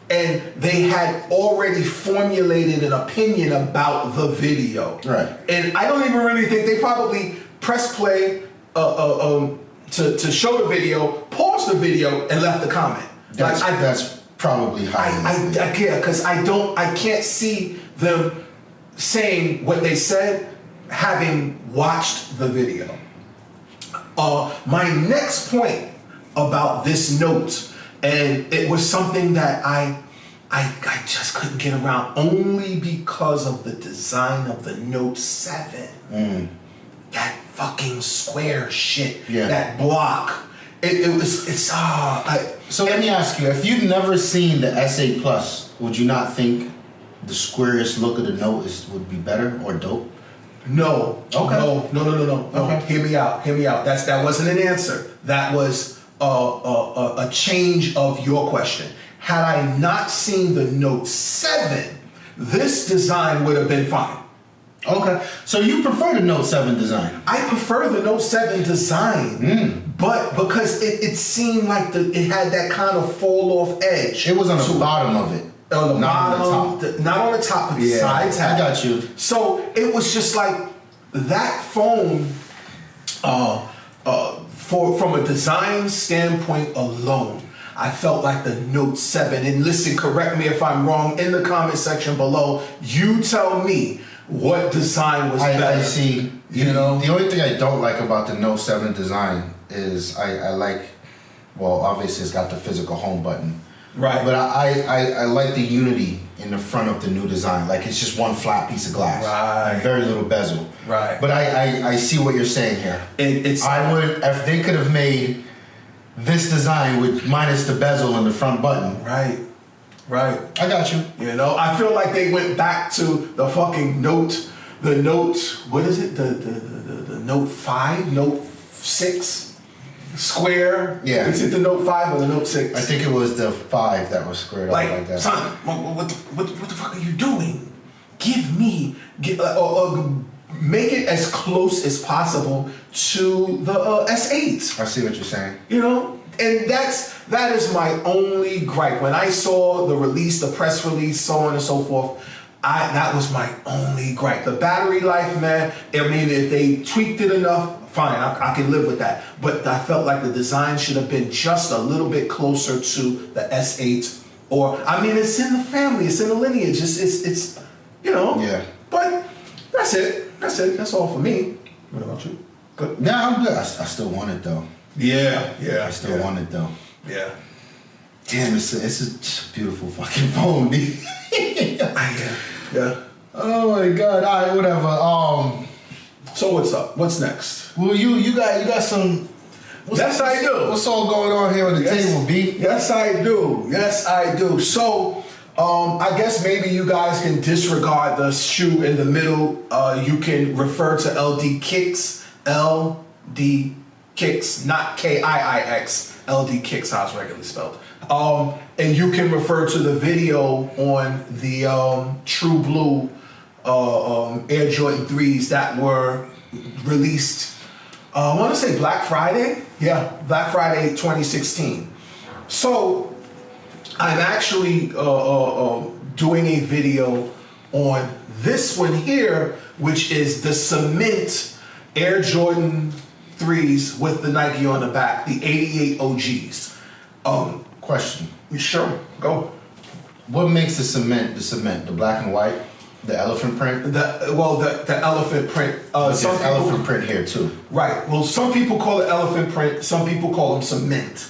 and they had already formulated an opinion about the video. Right. And I don't even really think they probably pressed play to show the video, paused the video, and left the comment. That's probably how. I care because I can't see them saying what they said, having watched the video. My next point about this note, and it was something that I just couldn't get around only because of the design of the Note 7. That fucking square shit. Yeah. That block. So let me ask you, if you've never seen the S8 Plus, would you not think the squarish look of the Note would be better or dope? No. Okay. No. Okay. Hear me out. That wasn't an answer. That was a change of your question. Had I not seen the Note 7, this design would have been fine. Okay. So you prefer the Note 7 design? I prefer the Note 7 design, but because it seemed like it had that kind of fall off edge. It was on the bottom of it. On the bottom, not on the top, but the sides had. I got you. So it was just like that phone, from a design standpoint alone, I felt like the Note 7. And listen, correct me if I'm wrong in the comment section below. You tell me what design was better. I see. You know, the only thing I don't like about the Note 7 design is I like, well, obviously it's got the physical home button. Right. But I like the unity in the front of the new design. Like it's just one flat piece of glass. Right. Very little bezel. Right. But I see what you're saying here. I would, if they could have made this design with minus the bezel and the front button. Right. I got you. You know, I feel like they went back to the fucking Note, what is it? The Note 5, Note 6? Square. Yeah. Is it the Note 5 or the Note 6? I think it was the 5 that was squared up like that. Son, what the fuck are you doing? Make it as close as possible to the S8. I see what you're saying. You know, and that is my only gripe. When I saw the release, the press release, so on and so forth, that was my only gripe. The battery life, man. I mean, if they tweaked it enough, fine, I can live with that. But I felt like the design should have been just a little bit closer to the S8. Or, I mean, it's in the family, it's in the lineage. It's you know. Yeah. But that's it. That's all for me. What about you? Good. Yeah, I'm good. I still want it though. Yeah. I still want it though. Yeah. Damn, it's a beautiful fucking phone, dude. Yeah. Oh my god. All right, whatever. So what's up? What's next? Well, you got some. Yes, I do. What's all going on here on the table, B? Yes, I do. So, I guess maybe you guys can disregard the shoe in the middle. You can refer to LD Kicks, not KIIX, LD Kicks, how it's regularly spelled. And you can refer to the video on the True Blue Air Jordan 3s that were released, I want to say Black Friday. Yeah, Black Friday 2016. So I'm actually doing a video on this one here, which is the cement Air Jordan 3s with the Nike on the back, the 88 OGs. Question. Sure, go. What makes the cement, the black and white, the elephant print? The elephant print. Some elephant print here too. Right. Well, some people call it elephant print. Some people call them cement.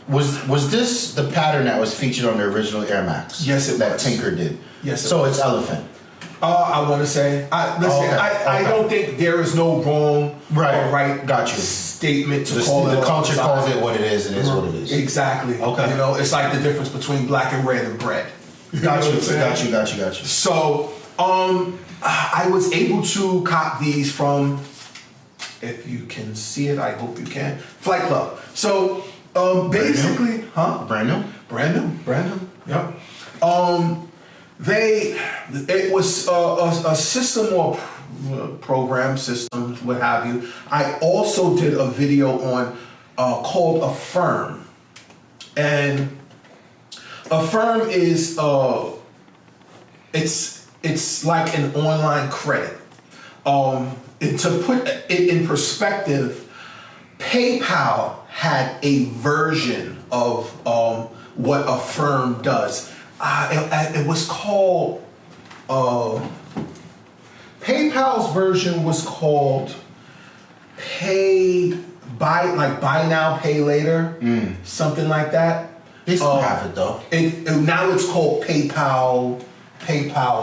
Was this the pattern that was featured on the original Air Max? Yes, it that was. Tinker did. Yes. So it's elephant. I want to say. I don't think there is no wrong or right. Got you. Statement to call it. The culture calls it what it is. It is what it is. Exactly. Okay. You know, it's like the difference between black and red and bread. Got you. So, I was able to cop these from, if you can see it, I hope you can, Flight Club. So, basically, Brand new. Yep. It was a system or program systems, what have you. I also did a video on called Affirm, and Affirm is it's like an online credit. To put it in perspective, PayPal had a version of what Affirm does. It was called PayPal's version was called buy now, pay later, something like that. They still have it though. Now it's called PayPal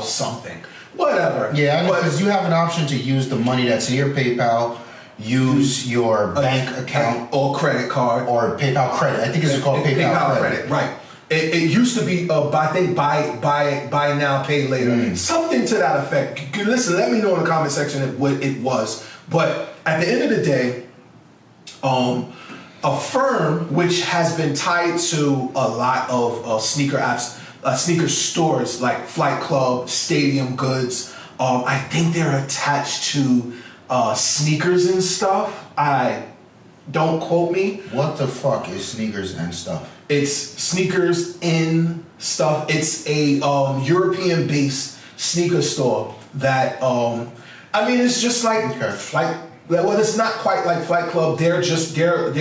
something. Whatever. Yeah, because you have an option to use the money that's in your PayPal, use your bank account or credit card, or PayPal credit. I think it's called PayPal credit. Right. It used to be, I think, buy now, pay later, something to that effect. Listen, let me know in the comment section what it was. But at the end of the day, Affirm, which has been tied to a lot of sneaker apps, sneaker stores like Flight Club, Stadium Goods. I think they're attached to sneakers and stuff. Don't quote me. What the fuck is sneakers and stuff? It's sneakers in stuff. It's a European-based sneaker store that it's just like Flight. Well, it's not quite like Flight Club. They're a sneaker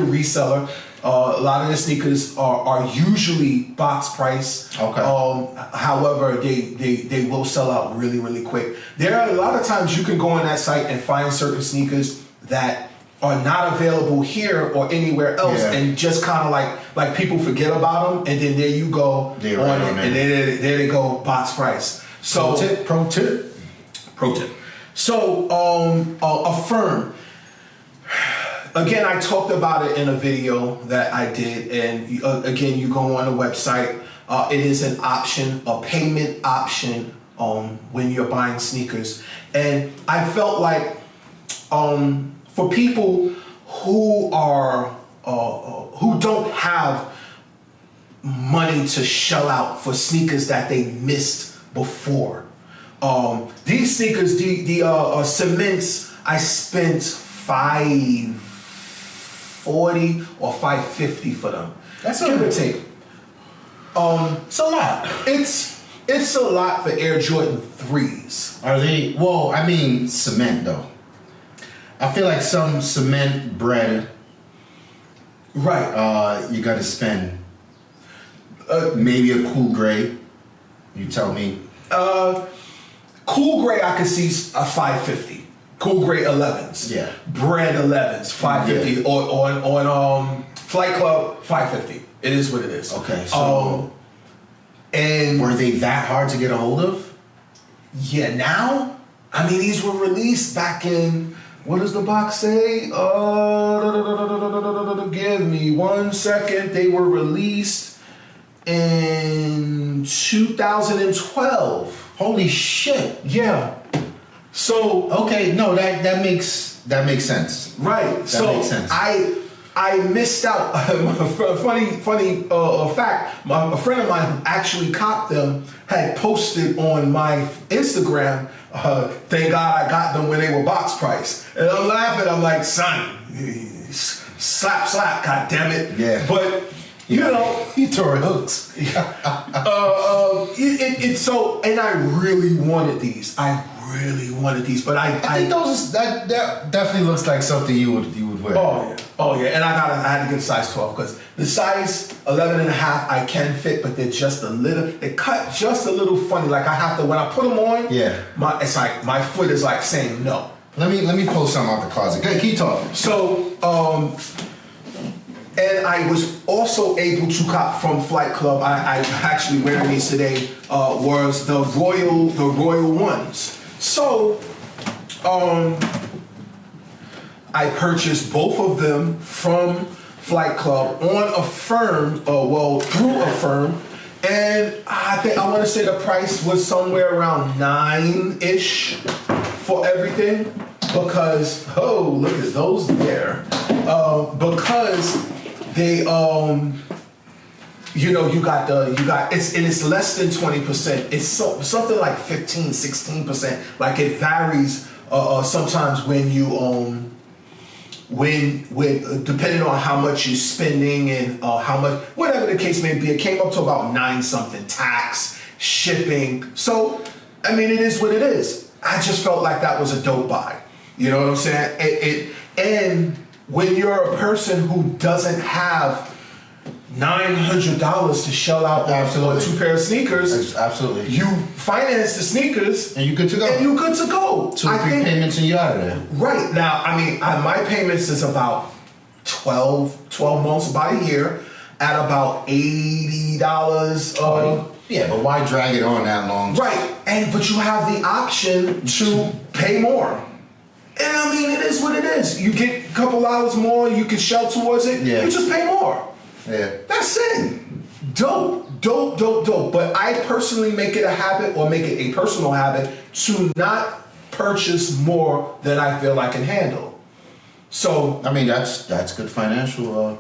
reseller. A lot of the sneakers are usually box price. Okay. However, they will sell out really, really quick. There are a lot of times you can go on that site and find certain sneakers that are not available here or anywhere else, and just kind of like people forget about them, and then there you go and there they go, box price. So pro tip. So Affirm. Again, I talked about it in a video that I did, and again, you go on the website. It is an option, a payment option, when you're buying sneakers, and I felt like for people who are who don't have money to shell out for sneakers that they missed before, these sneakers, the cements, I spent $540 or $550 for them. That's give or take. It's a lot. It's a lot for Air Jordan 3s. Are they? Well, I mean, cement though. I feel like some cement bread. Right. You got to spend. Maybe a cool gray. You tell me. Cool gray, I could see a $550. Cool gray 11s. Yeah. Bread 11s, $550. Yeah. Or on Flight Club, $550. It is what it is. Okay. So. And were they that hard to get a hold of? Yeah. Now, I mean, these were released back in. What does the box say? Give me 1 second. They were released in 2012. Holy shit! Yeah. So okay, no, that makes sense. Right. That makes sense. I missed out. funny fact. A friend of mine who actually copped them had posted on my Instagram. Thank God I got them when they were box price. And I'm laughing. I'm like, son, slap, god damn it. Yeah. But you know, he tore hooks. So, and I really wanted these. But I think those that definitely looks like something you would wear. Oh yeah, and I had to get a size 12 because the size 11 and a half I can fit, but they're just they cut just a little funny. Like I have to, when I put them on, it's like my foot is like saying no. Let me pull some out the closet. Good, keep talking. So and I was also able to cop from Flight Club. I actually wearing these today. Was the royal ones. So I purchased both of them from Flight Club on Affirm, through Affirm, and I want to say the price was somewhere around $9-ish for everything, because look at those there, because they you got it's less than 20%. It's something like 15-16%. Like it varies sometimes when you depending on how much you're spending and how much, whatever the case may be, it came up to about 9 something, tax, shipping. So I mean, it is what it is. I just felt like that was a dope buy. You know what I'm saying? And when you're a person who doesn't have $900 to shell out on 2 pair of sneakers, absolutely, you finance the sneakers and you're good to go. 2 or 3 payments and you're out of there. Right now, I mean, my payments is about 12 months, about a year, at about $80. Yeah, but why drag it on that long? Right, but you have the option to pay more. And I mean, it is what it is. You get a couple hours more, you can shell towards it. Yeah. You just pay more. Yeah. That's it. Dope. But I personally make it a habit, or make it a personal habit, to not purchase more than I feel I can handle. So I mean, that's good financial.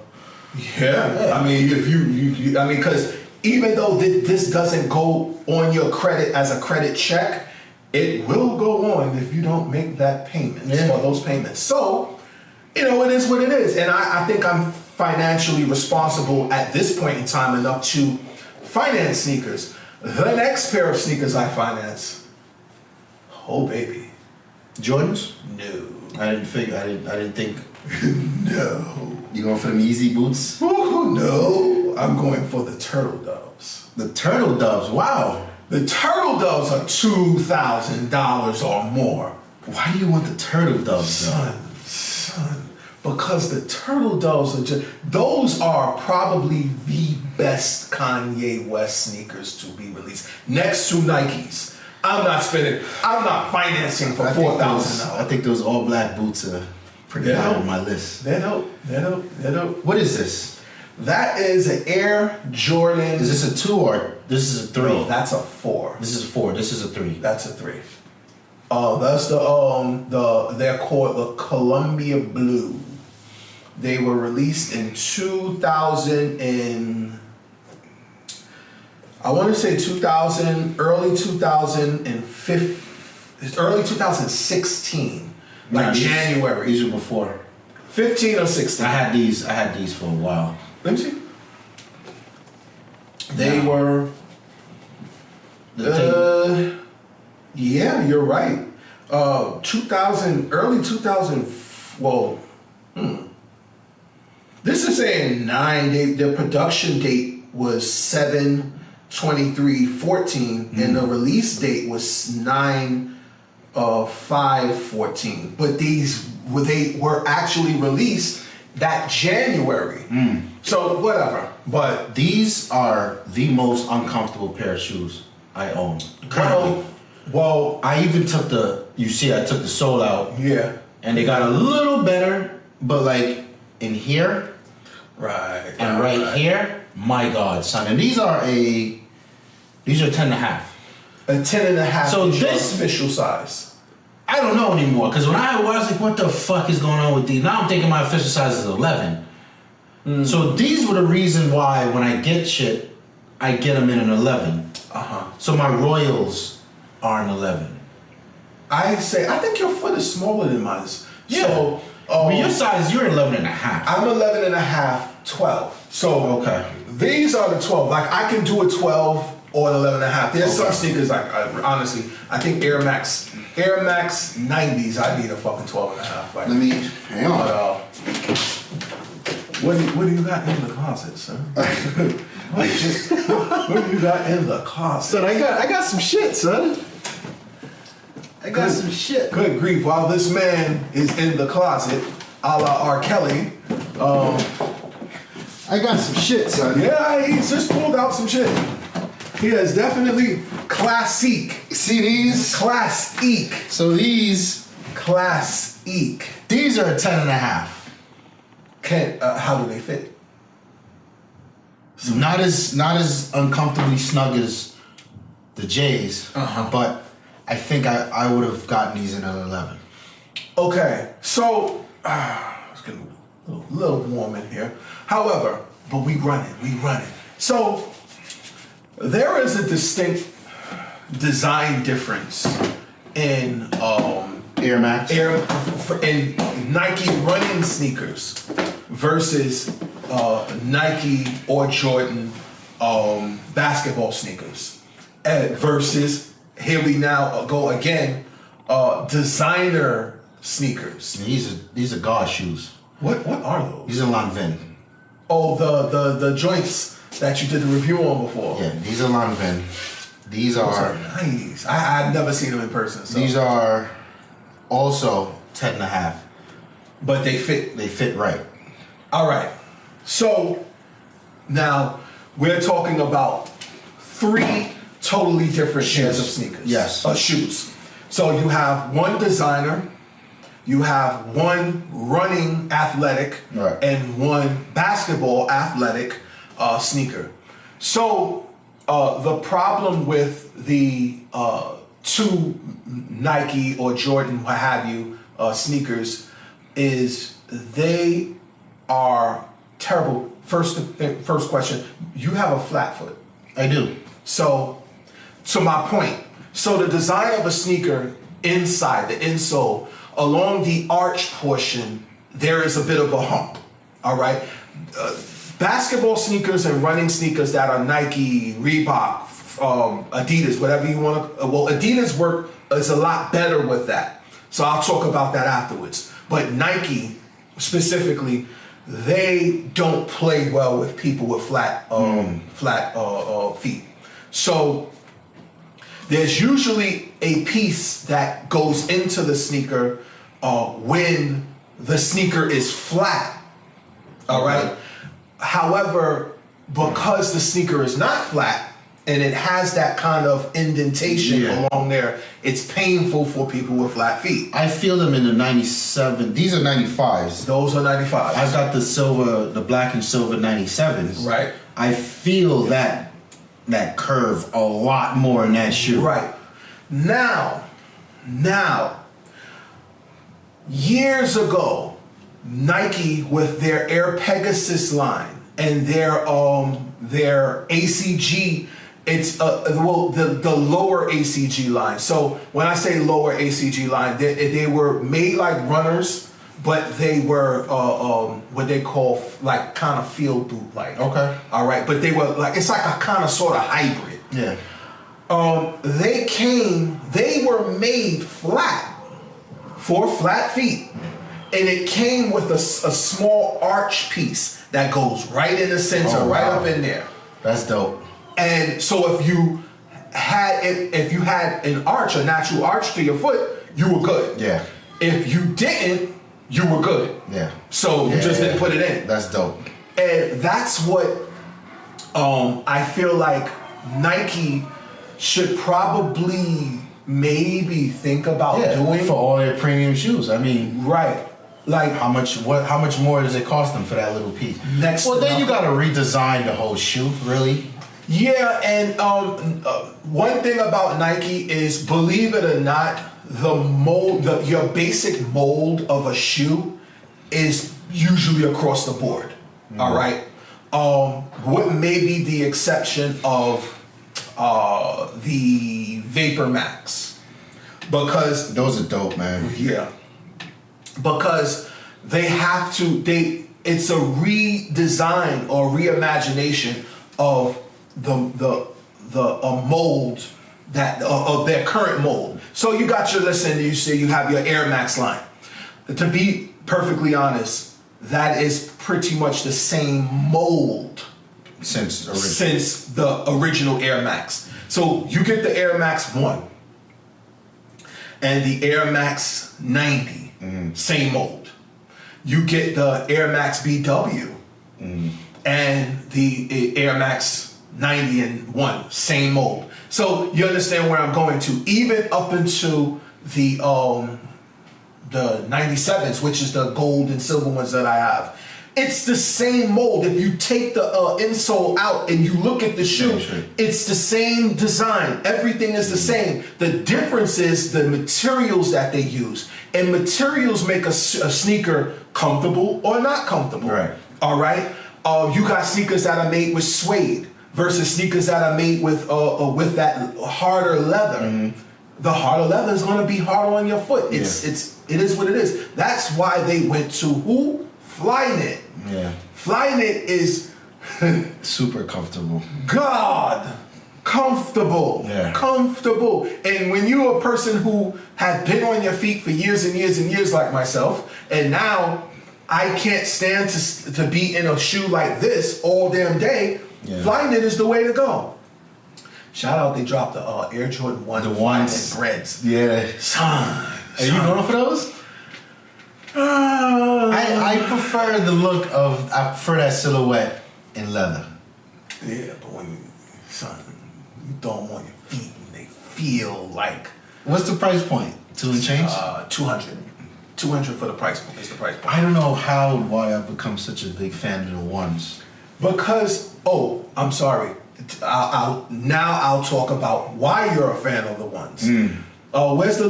Yeah. I mean, if you I mean, because even though this doesn't go on your credit as a credit check, it will go on if you don't make that payment or those payments. So, it is what it is. And I think I'm financially responsible at this point in time enough to finance sneakers. The next pair of sneakers I finance, oh baby, Jordans? No. I didn't think. No. You going for them Yeezy boots? Ooh, no. I'm going for the Turtle Doves. The Turtle Doves, wow. The Turtle Doves are $2,000 or more. Why do you want the Turtle Doves, son? Because the Turtle Doves those are probably the best Kanye West sneakers to be released, next to Nikes. I'm not financing for $4,000. I think those all black boots are pretty high on my list. They're dope. What is this? That is an Air Jordan. Is this a 2 or this is a 3? No, that's a 4. This is a 4. This is a 3. That's a 3. That's they're called the Columbia Blue. They were released in 2000 and I want to say 2000, early 2016, like January. These were before 15 or 16. I had these for a while. Let me see. They were. Yeah, you're right. 2000, early 2000. Well, This is saying 9. The production date was 7/23/14, and the release date was 9/5/14. But they were actually released that January. So whatever. But these are the most uncomfortable pair of shoes I own. Well, I even took I took the sole out. Yeah. And they got a little better, but like in here, right here, my God, son. And these are 10 and a half. A 10 and a half. So is this official size. I don't know anymore, because when I was like, what the fuck is going on with these? Now I'm thinking my official size is 11. So these were the reason why when I get shit, I get them in an 11. So my Royals are an 11. I think your foot is smaller than mine. Yeah. So, but your size, you're 11 and a half. I'm 11 and a half, 12. So okay. These are the 12. Like I can do a 12 or an 11 and a half. There's some sneakers like honestly, I think Air Max 90s, I need a fucking 12 and a half. Like, let me hang on. What do you got in the closet, son? What do you got in the closet? Son, I got some shit, son. I got some shit. Good grief! While this man is in the closet, a la R. Kelly, I got some shit, son. Yeah, he's just pulled out some shit. He is definitely classique. See these? Classique. So these classique. These are a 10 and a half. How do they fit? So not as uncomfortably snug as the J's, but I think I would have gotten these in an 11. Okay, so it's getting a little warm in here. However, but we running. So there is a distinct design difference in Air Max, in Nike running sneakers versus Nike or Jordan basketball sneakers versus, here we now go again, designer sneakers. These are God shoes. What are those? These are Lanvin. Oh, the joints that you did the review on before. Yeah, these are Lanvin. These are nice. I've never seen them in person. So. These are also 10.5. But they fit. They fit right. All right. So now we're talking about 3 totally different pairs of sneakers. Yes. Shoes. So you have one designer, you have one running athletic, right, and one basketball athletic sneaker. So the problem with the 2 Nike or Jordan, what have you, sneakers is they are terrible. First question, you have a flat foot. I do. So, to my point, so the design of a sneaker inside, the insole, along the arch portion, there is a bit of a hump, all right? Basketball sneakers and running sneakers that are Nike, Reebok, Adidas, whatever you want to, well, Adidas work is a lot better with that. So I'll talk about that afterwards. But Nike, specifically, they don't play well with people with flat feet. So there's usually a piece that goes into the sneaker when the sneaker is flat. All right. However, because the sneaker is not flat and it has that kind of indentation along there, it's painful for people with flat feet. I feel them in the 97. These are 95s. Those are 95s. I've got the black and silver 97s. Right. I feel that curve a lot more in that shoe. Right. Now, years ago, Nike with their Air Pegasus line and their ACG, it's the lower ACG line. So when I say lower ACG line, they were made like runners, but they were what they call like kind of field boot like. Okay. All right, but they were like, it's like a kind of sort of hybrid. Yeah. They were made flat for flat feet, and it came with a small arch piece that goes right in the center, up in there. That's dope. And so if you had an arch, a natural arch to your foot, you were good. Yeah. If you didn't, you were good. Yeah. So you just didn't put it in. That's dope. And that's what I feel like Nike should probably maybe think about doing for all their premium shoes. I mean, right. Like how much more does it cost them for that little piece? Well, then you got to redesign the whole shoe, really. Yeah, and one thing about Nike is, believe it or not, the mold, your basic mold of a shoe is usually across the board. Mm-hmm. All right. What may be the exception of the Vapor Max, because those are dope, man. Yeah, because it's a redesign or reimagination of the mold that of their current mold. So you got your you say you have your Air Max line. To be perfectly honest, that is pretty much the same mold since the original Air Max. So you get the Air Max 1 and the Air Max 90, same mold. You get the Air Max BW and the Air Max 90 and 1, same mold. So you understand where I'm going to. Even up into the 97s, which is the gold and silver ones that I have. It's the same mold. If you take the insole out and you look at the shoe, it's the same design. Everything is the same. The difference is the materials that they use. And materials make a sneaker comfortable or not comfortable. Right. All right? You got sneakers that are made with suede versus sneakers that are made with that harder leather. Mm-hmm. The harder leather is going to be harder on your foot. It is what it is. That's why they went to who? Flyknit. Yeah. Flyknit is super comfortable. God. comfortable. Yeah. Comfortable. And when you're a person who had been on your feet for years and years and years like myself, and now I can't stand to be in a shoe like this all damn day, Flyknit is the way to go. Shout out, they dropped the Air Jordan 1 the ones breads. Yeah. Son. Are you going for those? I prefer the look of, I prefer that silhouette in leather. Yeah, but when you throw them on your feet and they feel like... What's the price point? 2 and change? 200. 200 for the price point is the price point. I don't know how and why I've become such a big fan of the ones. Because, I'm sorry. I'll talk about why you're a fan of the ones. Where's the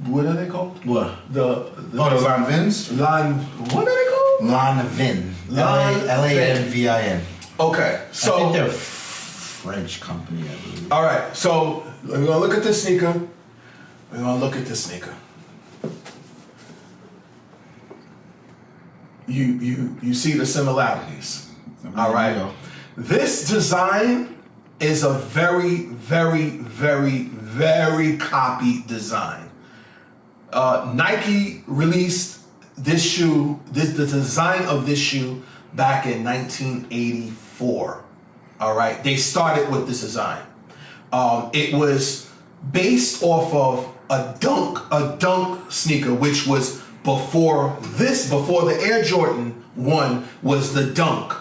what are they called? What? The Lanvins? What are they called? Lanvin. Lanvin. Okay, so I think they're a French company, I believe. All right, so we're gonna look at this sneaker. You see the similarities. All right. This design is a very, very, very, very copied design. Nike released this shoe, the design of this shoe back in 1984. All right. They started with this design. It was based off of a dunk sneaker, which was before the Air Jordan 1 was the dunk.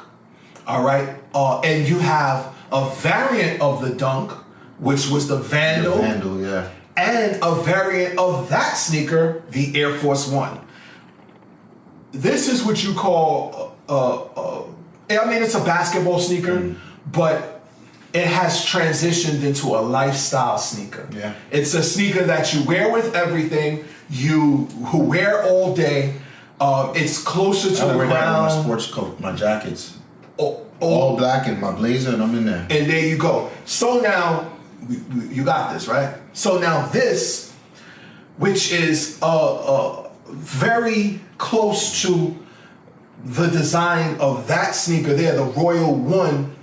All right. And you have a variant of the dunk, which was the Vandal. The Vandal, yeah. And a variant of that sneaker, the Air Force One. This is what you call, it's a basketball sneaker, but it has transitioned into a lifestyle sneaker. Yeah. It's a sneaker that you wear with everything, you wear all day. It's closer to the ground. My sports coat, my jackets. All black and my blazer, and I'm in there. And there you go. So now, you got this, right? So now this, which is very close to the design of that sneaker there, the Royal One,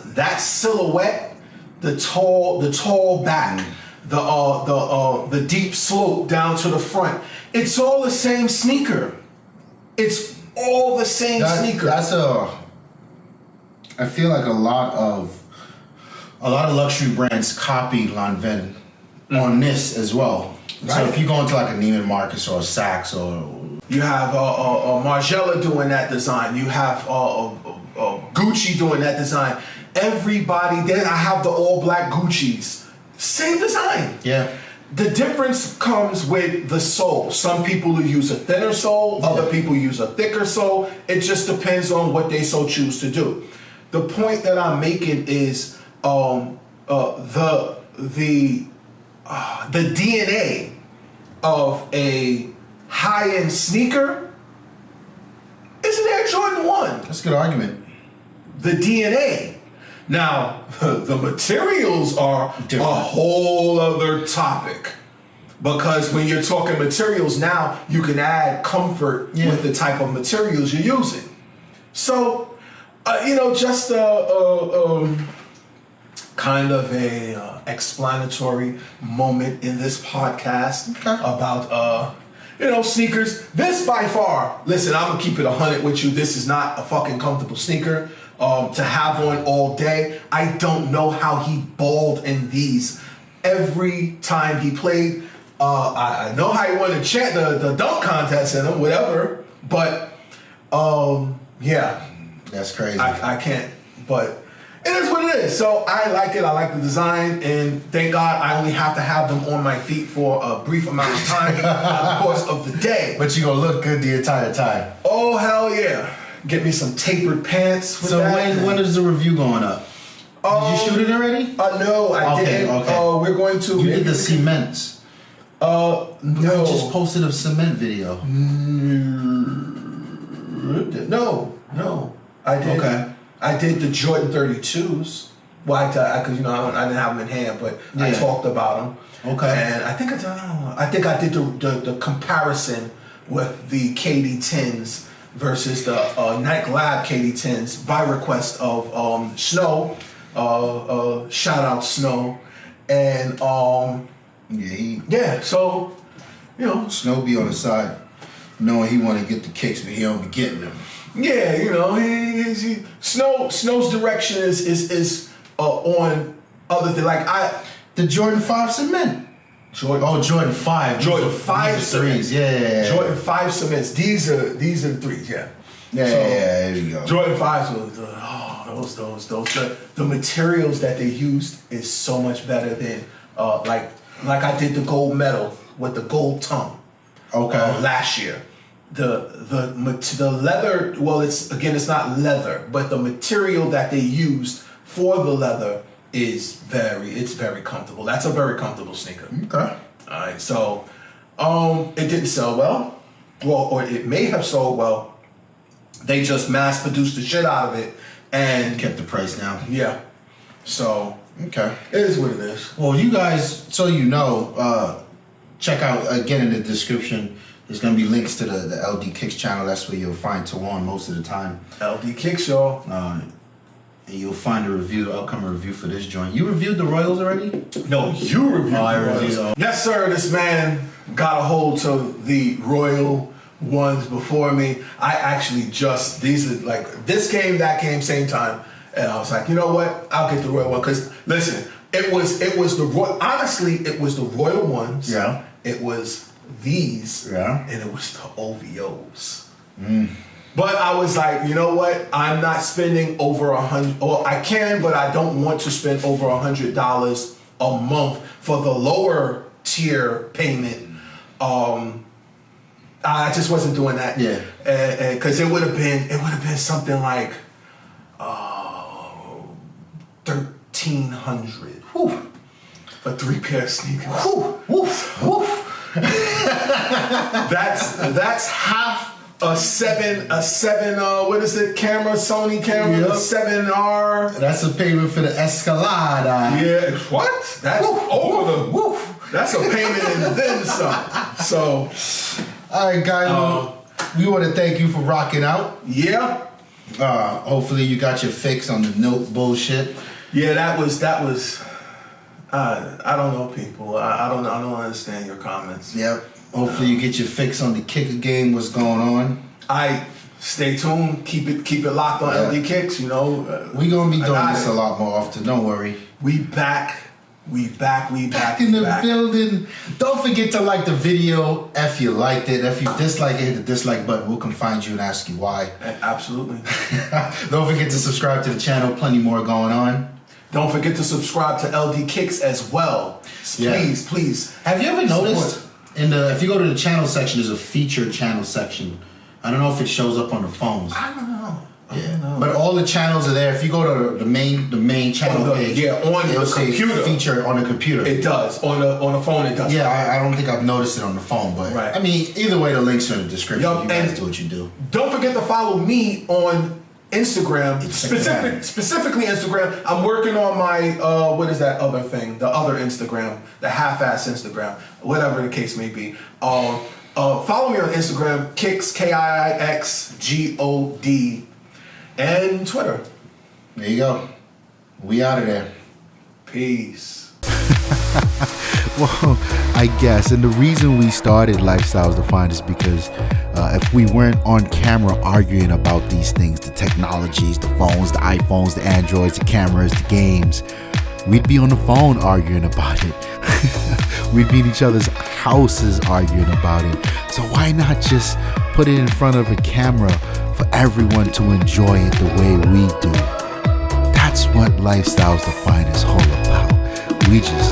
that silhouette, the tall back, the deep slope down to the front, it's all the same sneaker. It's all the same sneaker. I feel like a lot of luxury brands copied Lanvin on this as well. Right. So if you go into like a Neiman Marcus or a Saks or... You have Margiela doing that design. You have Gucci doing that design. Everybody, then I have the all black Guccis. Same design. Yeah. The difference comes with the sole. Some people will use a thinner sole. Other people use a thicker sole. It just depends on what they so choose to do. The point that I'm making is the DNA of a high-end sneaker is an Air Jordan 1. That's a good argument. The DNA. Now, the materials are different. A whole other topic. Because when you're talking materials now, you can add comfort with the type of materials you're using. So, just kind of a explanatory moment in this podcast about sneakers. This by far, listen, I'm gonna keep it 100 with you. This is not a fucking comfortable sneaker to have on all day. I don't know how he balled in these every time he played. I know how he won the dunk contest in them, whatever. But yeah. That's crazy. I can't, but it is what it is. So I like it. I like the design, and thank God I only have to have them on my feet for a brief amount of time in the course of the day. But you're gonna look good the entire time. Oh hell yeah! Get me some tapered pants. So when is the review going up? Did you shoot it already? No, I didn't. Okay. We're going to. You did the cements. No. I just posted a cement video. No. I did. Okay. I did the Jordan 32s. Well, because I didn't have them in hand, but I talked about them. Okay. And I think I did the comparison with the KD10s versus the Nike Lab KD10s by request of Snow. Shout out Snow. And so Snow be on the side, knowing he want to get the kicks, but he don't be getting them. Yeah, he Snow's direction is on other things. Like the Jordan 5 cement. Jordan 5. Jordan 5 threes. Yeah. Jordan 5 cements. These are the threes. Yeah. Yeah. There you go. Jordan 5s. Those. The materials that they used is so much better than like I did the gold medal with the gold tongue. Okay. Last year. The leather, well, it's not leather, but the material that they used for the leather is very comfortable. That's a very comfortable sneaker. Okay. All right, so it didn't sell well, or it may have sold well. They just mass produced the shit out of it and kept the price down. Yeah. So okay, it is what it is. Well, you guys, so check out again in the description. There's gonna be links to the LD Kicks channel. That's where you'll find Tawan most of the time. LD Kicks, y'all. And you'll find a upcoming review for this joint. You reviewed the Royals already? No, you reviewed I the Royals. reviewed. Yes, sir. This man got a hold to the Royal ones before me. I actually this game, that game, same time, and I was like, you know what? I'll get the Royal one because listen, it was the Royal. Honestly, it was the Royal ones. Yeah. It was these. Yeah. And it was the OVOs. But I was like, you know what? I'm not spending over $100. Well, I can, but I don't want to spend over $100 a month for the lower tier payment. I just wasn't doing that. Yeah. Because it would have been something like $1,300 for 3 pair of sneakers. That's half a seven what is it, Sony camera, yep. 7R. That's a payment for the Escalada. Yeah, what? That's over the that's a payment and then some. So all right, guys, we want to thank you for rocking out. Yeah. Hopefully you got your fix on the note bullshit. Yeah, that was I don't know, people. I don't understand your comments. Yep. Hopefully you get your fix on the kicker game. What's going on? Stay tuned. Keep it locked on LD Kicks. We're gonna be doing this a lot more often. Don't worry. We back. Back in the building. Don't forget to like the video if you liked it. If you dislike it, hit the dislike button. We'll come find you and ask you why. Absolutely. Don't forget to subscribe to the channel. Plenty more going on. Don't forget to subscribe to LD Kicks as well. Please. Have you ever noticed if you go to the channel section, there's a featured channel section. I don't know if it shows up on the phones. I don't know. But all the channels are there. If you go to the main channel page, on the computer, feature on the computer. It does on the phone. It does. Yeah, I don't think I've noticed it on the phone, but right. I mean, either way, the links are in the description. You guys do what you do. Don't forget to follow me on Instagram, specifically Instagram. I'm working on my what is that other thing? The other Instagram, the half-ass Instagram, whatever the case may be. Follow me on Instagram, Kicks KIIXGOD, and Twitter. There you go. We out of there. Peace. Well, I guess, and the reason we started Lifestyles Defined is because if we weren't on camera arguing about these things, the technologies, the phones, the iPhones, the Androids, the cameras, the games, we'd be on the phone arguing about it. We'd be in each other's houses arguing about it. So why not just put it in front of a camera for everyone to enjoy it the way we do? That's what Lifestyles Defined is all about. We just